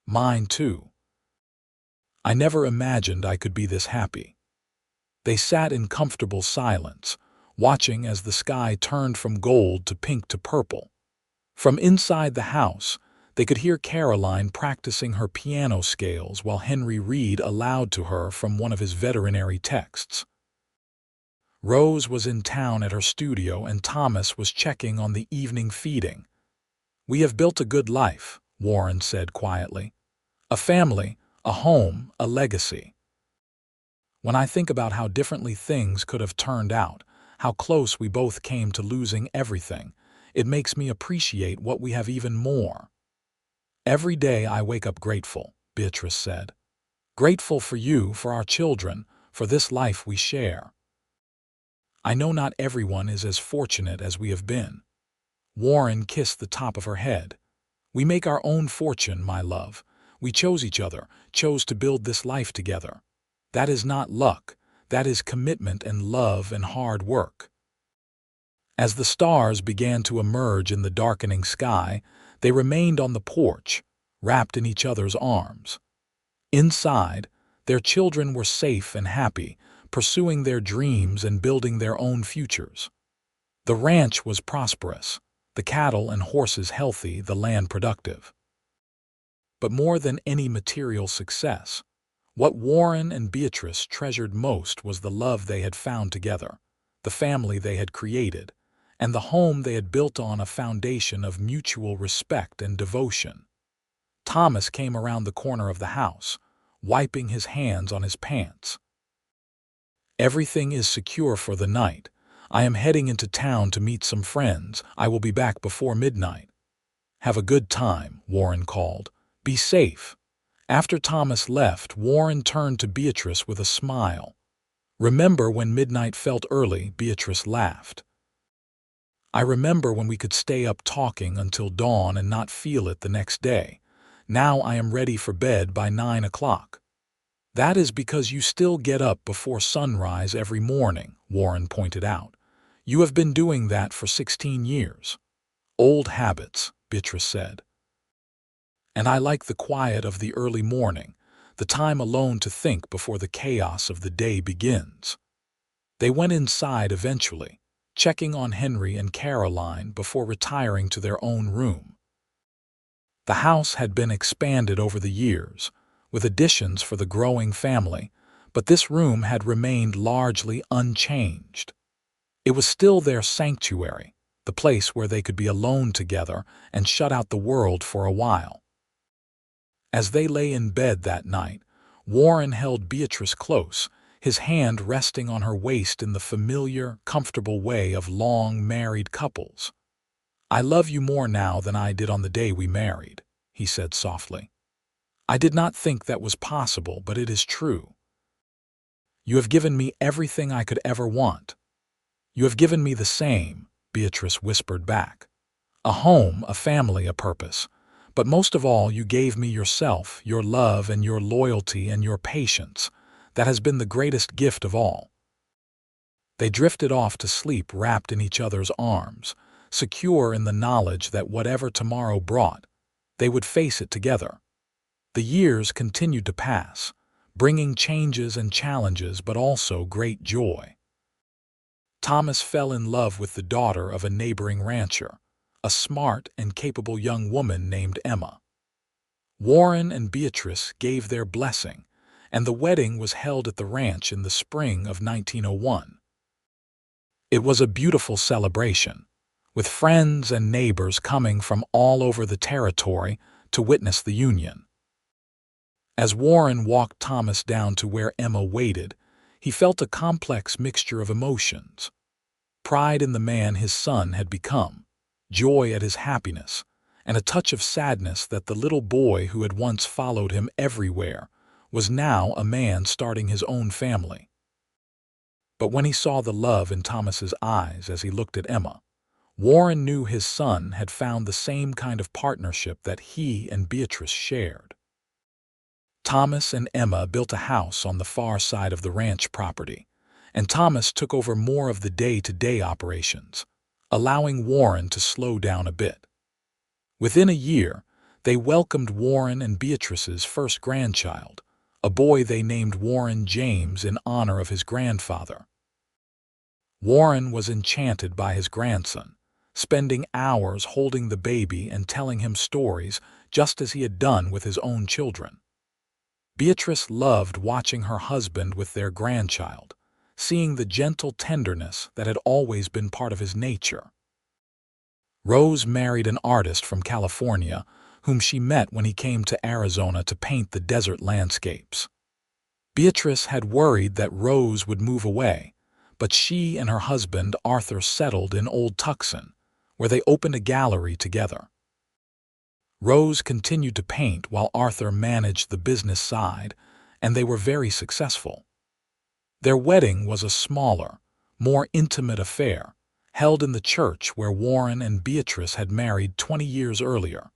"Mine too. I never imagined I could be this happy." They sat in comfortable silence, watching as the sky turned from gold to pink to purple. From inside the house, they could hear Caroline practicing her piano scales while Henry read aloud to her from one of his veterinary texts. Rose was in town at her studio and Thomas was checking on the evening feeding. "We have built a good life," Warren said quietly. "A family, a home, a legacy. When I think about how differently things could have turned out, how close we both came to losing everything, it makes me appreciate what we have even more. Every day I wake up grateful," Beatrice said. "Grateful for you, for our children, for this life we share. I know not everyone is as fortunate as we have been." Warren kissed the top of her head. "We make our own fortune, my love. We chose each other, chose to build this life together. That is not luck, that is commitment and love and hard work." As the stars began to emerge in the darkening sky, they remained on the porch, wrapped in each other's arms. Inside, their children were safe and happy, pursuing their dreams and building their own futures. The ranch was prosperous, the cattle and horses healthy, the land productive. But more than any material success, what Warren and Beatrice treasured most was the love they had found together, the family they had created, and the home they had built on a foundation of mutual respect and devotion. Thomas came around the corner of the house, wiping his hands on his pants. "Everything is secure for the night. I am heading into town to meet some friends. I will be back before midnight." "Have a good time," Warren called. "Be safe." After Thomas left, Warren turned to Beatrice with a smile. "Remember when midnight felt early?" Beatrice laughed. "I remember when we could stay up talking until dawn and not feel it the next day. Now I am ready for bed by 9 o'clock. "That is because you still get up before sunrise every morning," Warren pointed out. "You have been doing that for 16 years. "Old habits," Beatrice said. "And I like the quiet of the early morning, the time alone to think before the chaos of the day begins." They went inside eventually, checking on Henry and Caroline before retiring to their own room. The house had been expanded over the years, with additions for the growing family, but this room had remained largely unchanged. It was still their sanctuary, the place where they could be alone together and shut out the world for a while. As they lay in bed that night, Warren held Beatrice close, his hand resting on her waist in the familiar, comfortable way of long married couples. "I love you more now than I did on the day we married," he said softly. "I did not think that was possible, but it is true. You have given me everything I could ever want." "You have given me the same," Beatrice whispered back. "A home, a family, a purpose. But most of all, you gave me yourself, your love and your loyalty and your patience. That has been the greatest gift of all." They drifted off to sleep wrapped in each other's arms, secure in the knowledge that whatever tomorrow brought, they would face it together. The years continued to pass, bringing changes and challenges but also great joy. Thomas fell in love with the daughter of a neighboring rancher, a smart and capable young woman named Emma. Warren and Beatrice gave their blessing, and the wedding was held at the ranch in the spring of 1901. It was a beautiful celebration, with friends and neighbors coming from all over the territory to witness the union. As Warren walked Thomas down to where Emma waited, he felt a complex mixture of emotions. Pride in the man his son had become, joy at his happiness, and a touch of sadness that the little boy who had once followed him everywhere was now a man starting his own family. But when he saw the love in Thomas's eyes as he looked at Emma, Warren knew his son had found the same kind of partnership that he and Beatrice shared. Thomas and Emma built a house on the far side of the ranch property, and Thomas took over more of the day-to-day operations, allowing Warren to slow down a bit. Within a year, they welcomed Warren and Beatrice's first grandchild, a boy they named Warren James in honor of his grandfather. Warren was enchanted by his grandson, spending hours holding the baby and telling him stories just as he had done with his own children. Beatrice loved watching her husband with their grandchild, seeing the gentle tenderness that had always been part of his nature. Rose married an artist from California whom she met when he came to Arizona to paint the desert landscapes. Beatrice had worried that Rose would move away, but she and her husband Arthur settled in Old Tucson, where they opened a gallery together. Rose continued to paint while Arthur managed the business side, and they were very successful. Their wedding was a smaller, more intimate affair, held in the church where Warren and Beatrice had married 20 years earlier.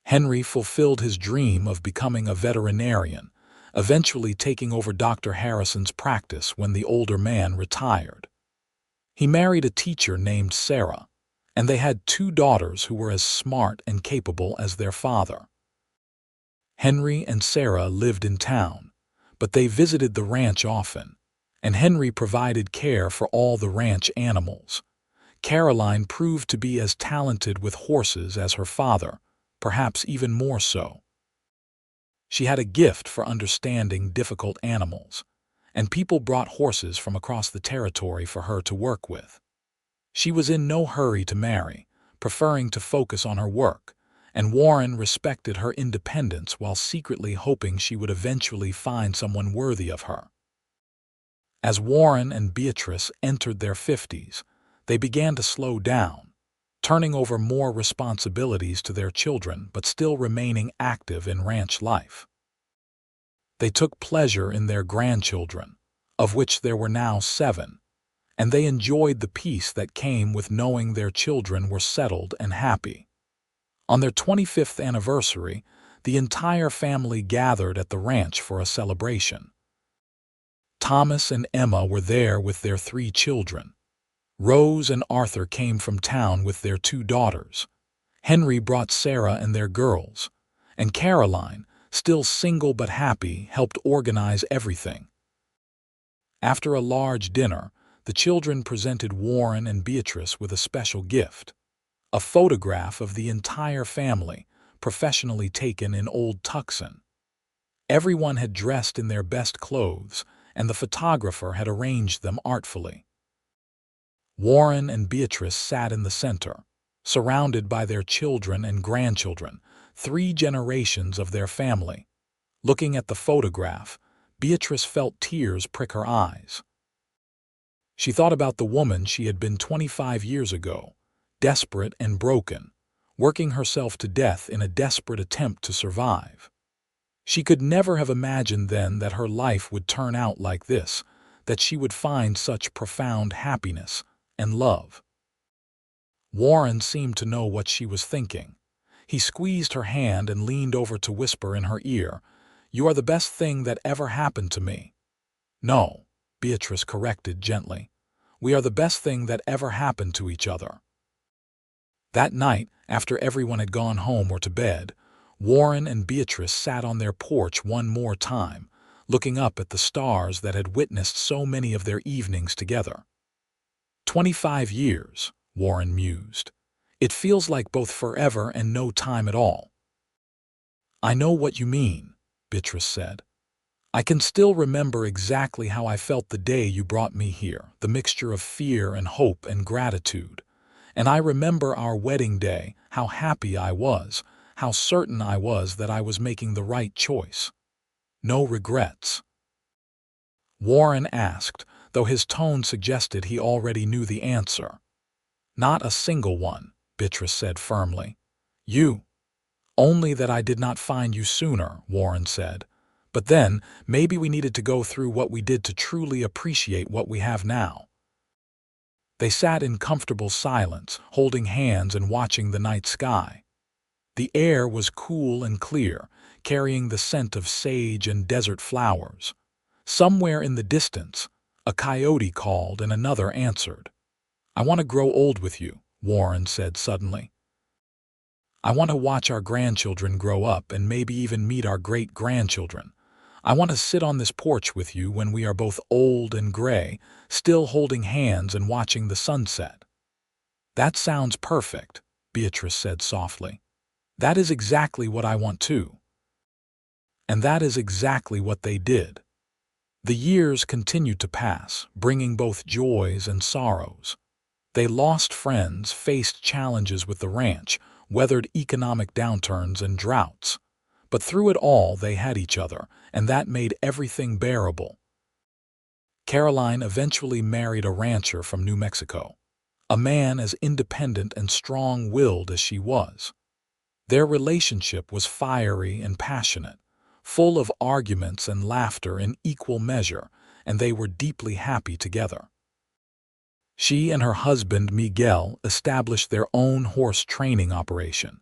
Henry fulfilled his dream of becoming a veterinarian, eventually taking over Dr. Harrison's practice when the older man retired. He married a teacher named Sarah, and they had 2 daughters who were as smart and capable as their father. Henry and Sarah lived in town, but they visited the ranch often, and Henry provided care for all the ranch animals. Caroline proved to be as talented with horses as her father, perhaps even more so. She had a gift for understanding difficult animals, and people brought horses from across the territory for her to work with. She was in no hurry to marry, preferring to focus on her work, and Warren respected her independence while secretly hoping she would eventually find someone worthy of her. As Warren and Beatrice entered their 50s, they began to slow down, turning over more responsibilities to their children but still remaining active in ranch life. They took pleasure in their grandchildren, of which there were now 7, and they enjoyed the peace that came with knowing their children were settled and happy. On their 25th anniversary, the entire family gathered at the ranch for a celebration. Thomas and Emma were there with their 3 children. Rose and Arthur came from town with their 2 daughters. Henry brought Sarah and their girls, and Caroline, still single but happy, helped organize everything. After a large dinner, the children presented Warren and Beatrice with a special gift, a photograph of the entire family, professionally taken in Old Tucson. Everyone had dressed in their best clothes, and the photographer had arranged them artfully. Warren and Beatrice sat in the center, surrounded by their children and grandchildren, 3 generations of their family. Looking at the photograph, Beatrice felt tears prick her eyes. She thought about the woman she had been 25 years ago, desperate and broken, working herself to death in a desperate attempt to survive. She could never have imagined then that her life would turn out like this, that she would find such profound happiness and love. Warren seemed to know what she was thinking. He squeezed her hand and leaned over to whisper in her ear, "You are the best thing that ever happened to me." "No," Beatrice corrected gently. "We are the best thing that ever happened to each other." That night, after everyone had gone home or to bed, Warren and Beatrice sat on their porch one more time, looking up at the stars that had witnessed so many of their evenings together. 25 years, Warren mused. It feels like both forever and no time at all. "I know what you mean," Beatrice said. "I can still remember exactly how I felt the day you brought me here, the mixture of fear and hope and gratitude. And I remember our wedding day, how happy I was, how certain I was that I was making the right choice. No regrets." Warren asked, though his tone suggested he already knew the answer. "Not a single one," Beatrice said firmly. "You? Only that I did not find you sooner," Warren said. "But then, maybe we needed to go through what we did to truly appreciate what we have now." They sat in comfortable silence, holding hands and watching the night sky. The air was cool and clear, carrying the scent of sage and desert flowers. Somewhere in the distance, a coyote called and another answered. "I want to grow old with you," Warren said suddenly. "I want to watch our grandchildren grow up and maybe even meet our great-grandchildren. I want to sit on this porch with you when we are both old and gray, still holding hands and watching the sunset." "That sounds perfect," Beatrice said softly. "That is exactly what I want too." And that is exactly what they did. The years continued to pass, bringing both joys and sorrows. They lost friends, faced challenges with the ranch, weathered economic downturns and droughts. But through it all, they had each other, and that made everything bearable. Caroline eventually married a rancher from New Mexico, a man as independent and strong-willed as she was. Their relationship was fiery and passionate, full of arguments and laughter in equal measure, and they were deeply happy together. She and her husband Miguel established their own horse training operation,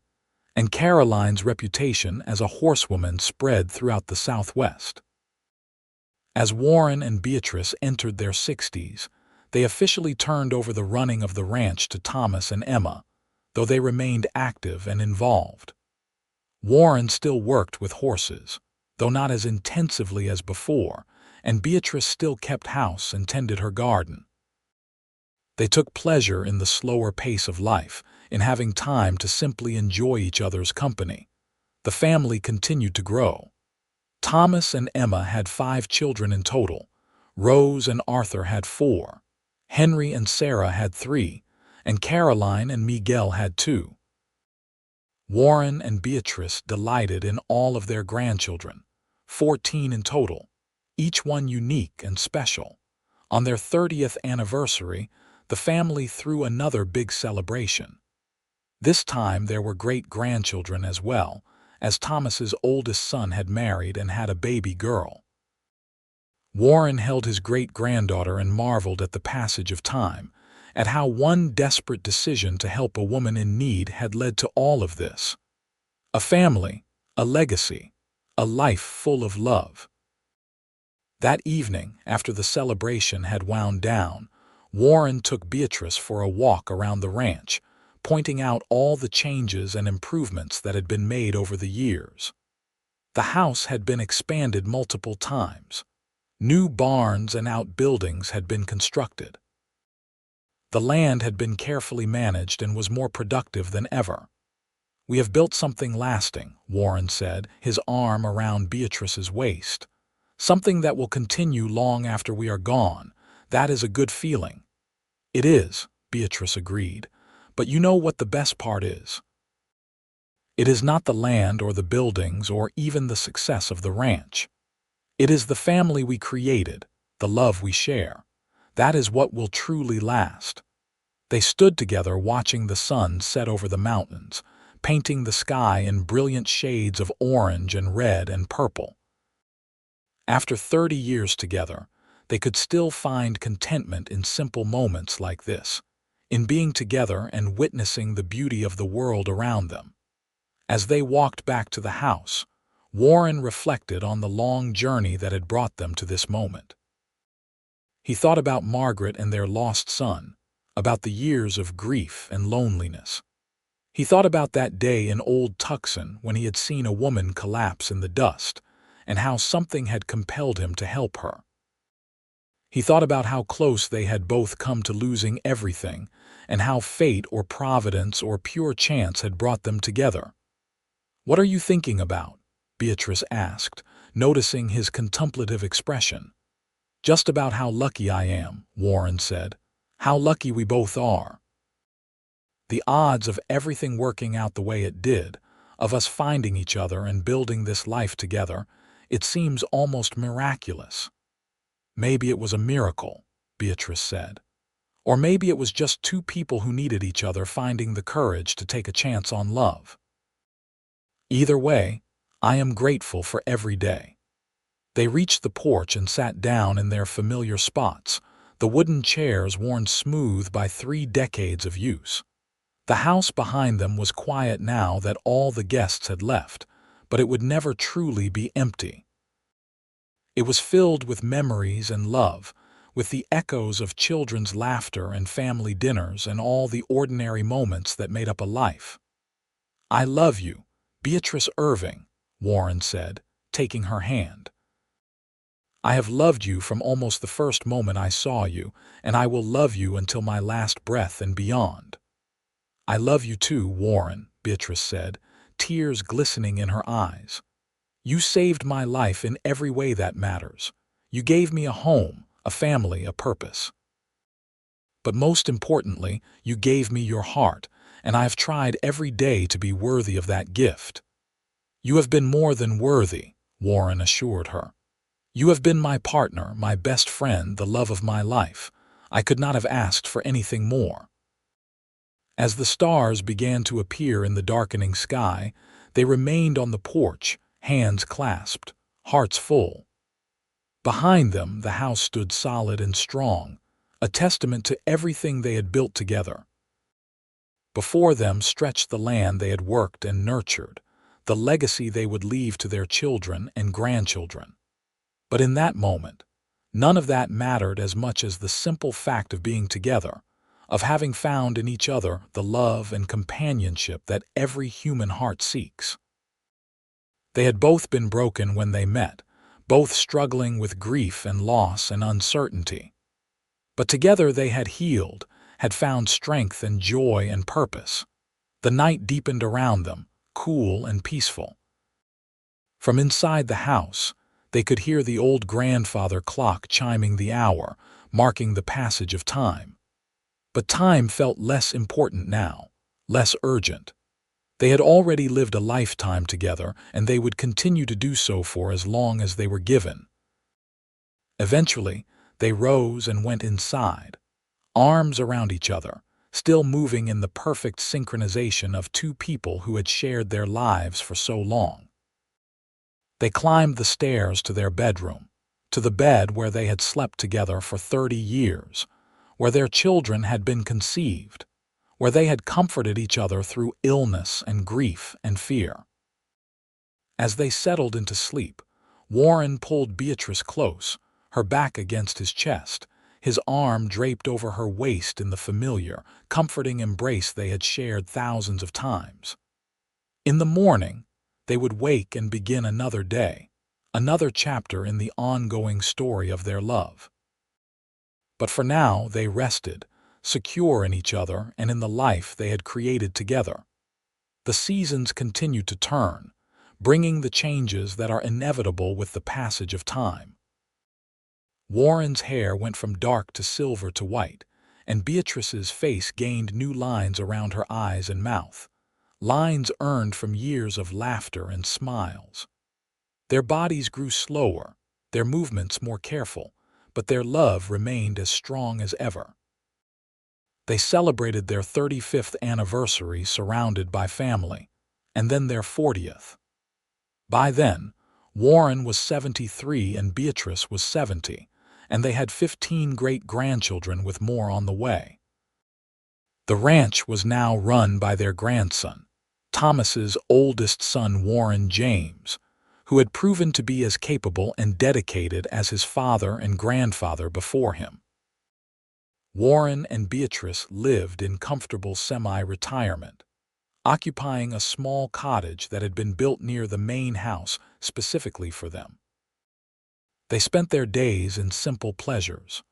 and Caroline's reputation as a horsewoman spread throughout the Southwest. As Warren and Beatrice entered their 60s, they officially turned over the running of the ranch to Thomas and Emma, though they remained active and involved. Warren still worked with horses, though not as intensively as before, and Beatrice still kept house and tended her garden. They took pleasure in the slower pace of life, in having time to simply enjoy each other's company. The family continued to grow. Thomas and Emma had 5 children in total. Rose and Arthur had 4. Henry and Sarah had 3, and Caroline and Miguel had 2. Warren and Beatrice delighted in all of their grandchildren, 14 in total, each one unique and special. On their 30th anniversary, the family threw another big celebration. This time there were great-grandchildren as well, as Thomas's oldest son had married and had a baby girl. Warren held his great-granddaughter and marveled at the passage of time, at how one desperate decision to help a woman in need had led to all of this. A family, a legacy, a life full of love. That evening, after the celebration had wound down, Warren took Beatrice for a walk around the ranch, pointing out all the changes and improvements that had been made over the years. The house had been expanded multiple times. New barns and outbuildings had been constructed. The land had been carefully managed and was more productive than ever. "We have built something lasting," Warren said, his arm around Beatrice's waist. "Something that will continue long after we are gone. That is a good feeling." "It is," Beatrice agreed. "But you know what the best part is? It is not the land or the buildings or even the success of the ranch. It is the family we created, the love we share. That is what will truly last." They stood together watching the sun set over the mountains, painting the sky in brilliant shades of orange and red and purple. After 30 years together, they could still find contentment in simple moments like this, in being together and witnessing the beauty of the world around them. As they walked back to the house, Warren reflected on the long journey that had brought them to this moment. He thought about Margaret and their lost son, about the years of grief and loneliness. He thought about that day in Old Tucson when he had seen a woman collapse in the dust, and how something had compelled him to help her. He thought about how close they had both come to losing everything, and how fate or providence or pure chance had brought them together. "What are you thinking about?" Beatrice asked, noticing his contemplative expression. "Just about how lucky I am," Warren said. "How lucky we both are. The odds of everything working out the way it did, of us finding each other and building this life together, it seems almost miraculous." "Maybe it was a miracle," Beatrice said. "Or maybe it was just two people who needed each other finding the courage to take a chance on love. Either way, I am grateful for every day." They reached the porch and sat down in their familiar spots, the wooden chairs worn smooth by 3 decades of use. The house behind them was quiet now that all the guests had left, but it would never truly be empty. It was filled with memories and love, with the echoes of children's laughter and family dinners and all the ordinary moments that made up a life. "I love you, Beatrice Irving," Warren said, taking her hand. "I have loved you from almost the first moment I saw you, and I will love you until my last breath and beyond." "I love you too, Warren," Beatrice said, tears glistening in her eyes. "You saved my life in every way that matters. You gave me a home, a family, a purpose. But most importantly, you gave me your heart, and I have tried every day to be worthy of that gift." "You have been more than worthy," Warren assured her. "You have been my partner, my best friend, the love of my life. I could not have asked for anything more." As the stars began to appear in the darkening sky, they remained on the porch, hands clasped, hearts full. Behind them, the house stood solid and strong, a testament to everything they had built together. Before them stretched the land they had worked and nurtured, the legacy they would leave to their children and grandchildren. But in that moment, none of that mattered as much as the simple fact of being together, of having found in each other the love and companionship that every human heart seeks. They had both been broken when they met, both struggling with grief and loss and uncertainty. But together they had healed, had found strength and joy and purpose. The night deepened around them, cool and peaceful. From inside the house, they could hear the old grandfather clock chiming the hour, marking the passage of time. But time felt less important now, less urgent. They had already lived a lifetime together, and they would continue to do so for as long as they were given. Eventually, they rose and went inside, arms around each other, still moving in the perfect synchronization of two people who had shared their lives for so long. They climbed the stairs to their bedroom, to the bed where they had slept together for 30 years, where their children had been conceived, where they had comforted each other through illness and grief and fear. As they settled into sleep, Warren pulled Beatrice close, her back against his chest, his arm draped over her waist in the familiar, comforting embrace they had shared thousands of times. In the morning, they would wake and begin another day, another chapter in the ongoing story of their love. But for now, they rested, secure in each other and in the life they had created together. The seasons continued to turn, bringing the changes that are inevitable with the passage of time. Warren's hair went from dark to silver to white, and Beatrice's face gained new lines around her eyes and mouth, lines earned from years of laughter and smiles. Their bodies grew slower, their movements more careful, but their love remained as strong as ever. They celebrated their 35th anniversary surrounded by family, and then their 40th. By then, Warren was 73 and Beatrice was 70, and they had 15 great-grandchildren with more on the way. The ranch was now run by their grandson, Thomas's oldest son Warren James, who had proven to be as capable and dedicated as his father and grandfather before him. Warren and Beatrice lived in comfortable semi-retirement, occupying a small cottage that had been built near the main house specifically for them. They spent their days in simple pleasures.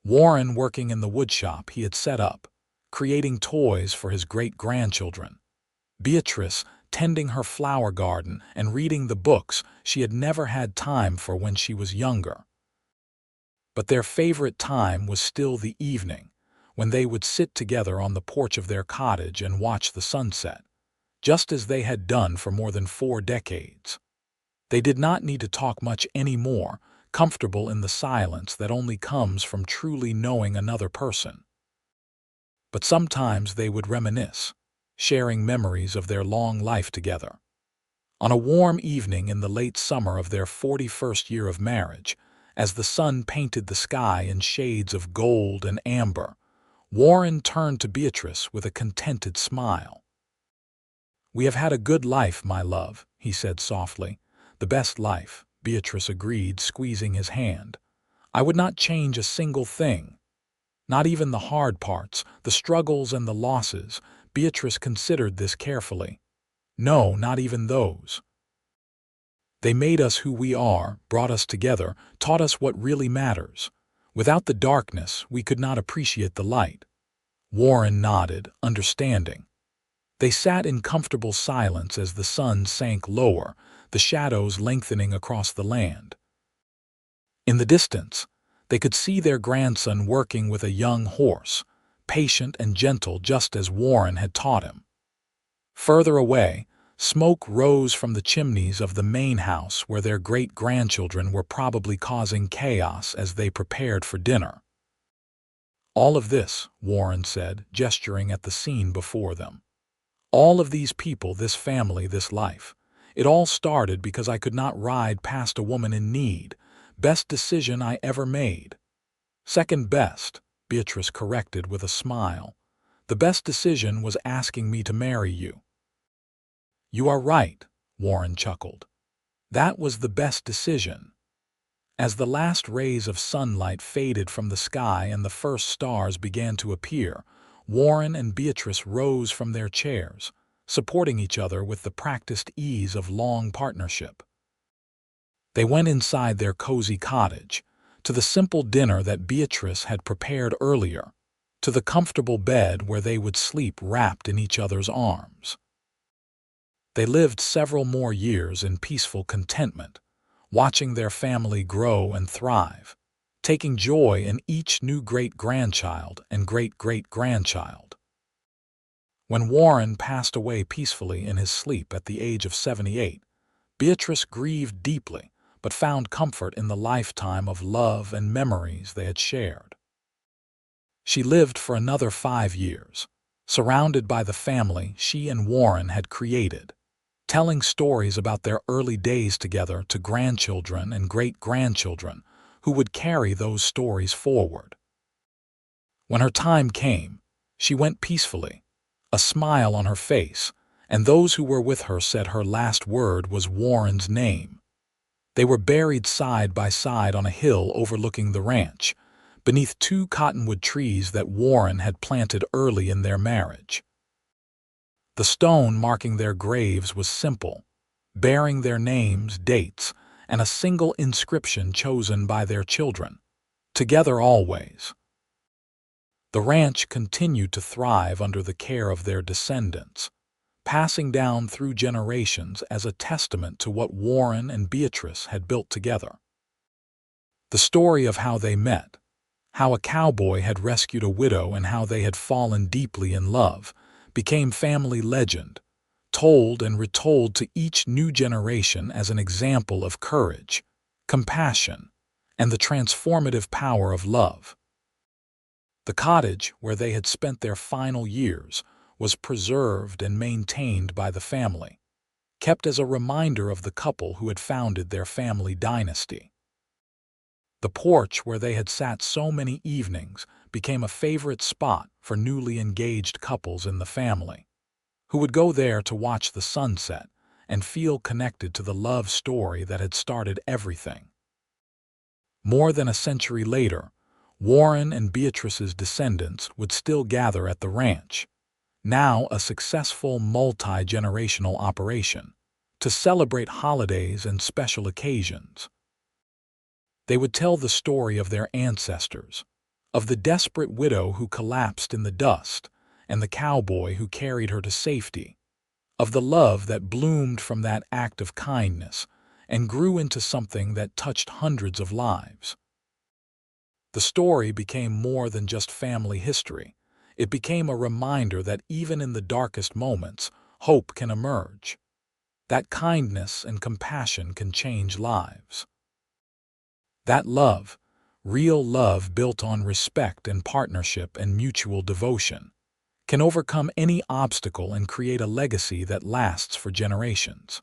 Warren working in the woodshop he had set up, creating toys for his great-grandchildren. Beatrice tending her flower garden and reading the books she had never had time for when she was younger. But their favorite time was still the evening, when they would sit together on the porch of their cottage and watch the sunset, just as they had done for more than 4 decades. They did not need to talk much anymore, comfortable in the silence that only comes from truly knowing another person. But sometimes they would reminisce, sharing memories of their long life together. On a warm evening in the late summer of their 41st year of marriage, as the sun painted the sky in shades of gold and amber, Warren turned to Beatrice with a contented smile. "We have had a good life, my love," he said softly. "The best life," Beatrice agreed, squeezing his hand. "I would not change a single thing. Not even the hard parts, the struggles and the losses." Beatrice considered this carefully. "No, not even those. They made us who we are, brought us together, taught us what really matters. Without the darkness, we could not appreciate the light." Warren nodded, understanding. They sat in comfortable silence as the sun sank lower, the shadows lengthening across the land. In the distance, they could see their grandson working with a young horse, patient and gentle just as Warren had taught him. Further away, smoke rose from the chimneys of the main house where their great-grandchildren were probably causing chaos as they prepared for dinner. "All of this," Warren said, gesturing at the scene before them. "All of these people, this family, this life. It all started because I could not ride past a woman in need. Best decision I ever made." "Second best," Beatrice corrected with a smile. "The best decision was asking me to marry you." "You are right," Warren chuckled. "That was the best decision." As the last rays of sunlight faded from the sky and the first stars began to appear, Warren and Beatrice rose from their chairs, supporting each other with the practiced ease of long partnership. They went inside their cozy cottage, to the simple dinner that Beatrice had prepared earlier, to the comfortable bed where they would sleep wrapped in each other's arms. They lived several more years in peaceful contentment, watching their family grow and thrive, taking joy in each new great-grandchild and great-great-grandchild. When Warren passed away peacefully in his sleep at the age of 78, Beatrice grieved deeply, but found comfort in the lifetime of love and memories they had shared. She lived for another 5 years, surrounded by the family she and Warren had created, telling stories about their early days together to grandchildren and great-grandchildren who would carry those stories forward. When her time came, she went peacefully, a smile on her face, and those who were with her said her last word was Warren's name. They were buried side by side on a hill overlooking the ranch, beneath 2 cottonwood trees that Warren had planted early in their marriage. The stone marking their graves was simple, bearing their names, dates, and a single inscription chosen by their children, "Together always." The ranch continued to thrive under the care of their descendants, passing down through generations as a testament to what Warren and Beatrice had built together. The story of how they met, How a cowboy had rescued a widow and how they had fallen deeply in love became family legend, told and retold to each new generation as an example of courage, compassion, and the transformative power of love. The cottage where they had spent their final years was preserved and maintained by the family, kept as a reminder of the couple who had founded their family dynasty. The porch where they had sat so many evenings became a favorite spot for newly engaged couples in the family, who would go there to watch the sunset and feel connected to the love story that had started everything. More than a century later, Warren and Beatrice's descendants would still gather at the ranch, now a successful multi-generational operation, to celebrate holidays and special occasions. They would tell the story of their ancestors, of the desperate widow who collapsed in the dust and the cowboy who carried her to safety, of the love that bloomed from that act of kindness and grew into something that touched hundreds of lives. The story became more than just family history. It became a reminder that even in the darkest moments, hope can emerge, that kindness and compassion can change lives. That love, real love built on respect and partnership and mutual devotion, can overcome any obstacle and create a legacy that lasts for generations.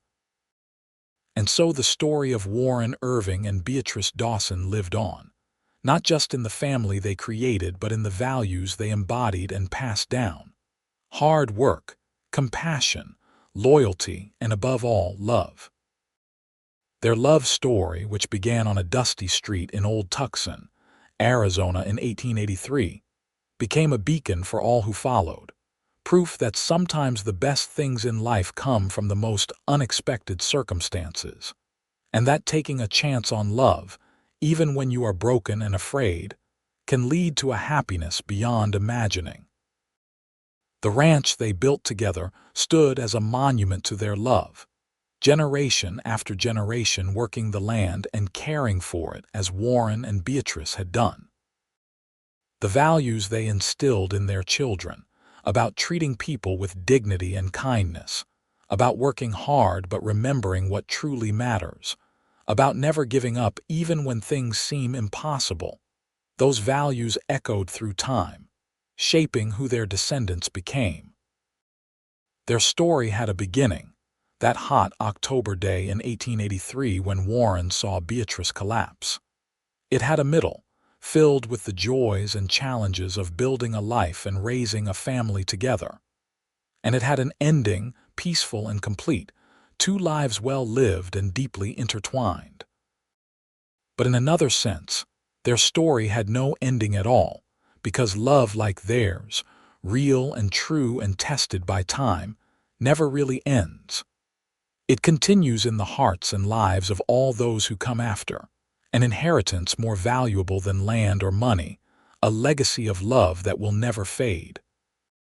And so the story of Warren Irving and Beatrice Dawson lived on, not just in the family they created but in the values they embodied and passed down: hard work, compassion, loyalty, and above all, love. Their love story, which began on a dusty street in Old Tucson, Arizona in 1883, became a beacon for all who followed, proof that sometimes the best things in life come from the most unexpected circumstances, and that taking a chance on love, even when you are broken and afraid, can lead to a happiness beyond imagining. The ranch they built together stood as a monument to their love, generation after generation working the land and caring for it as Warren and Beatrice had done. The values they instilled in their children, about treating people with dignity and kindness, about working hard but remembering what truly matters, about never giving up even when things seem impossible, those values echoed through time, shaping who their descendants became. Their story had a beginning, that hot October day in 1883 when Warren saw Beatrice collapse. It had a middle, filled with the joys and challenges of building a life and raising a family together. And it had an ending, peaceful and complete, two lives well lived and deeply intertwined. But in another sense, their story had no ending at all, because love like theirs, real and true and tested by time, never really ends. It continues in the hearts and lives of all those who come after, an inheritance more valuable than land or money, a legacy of love that will never fade.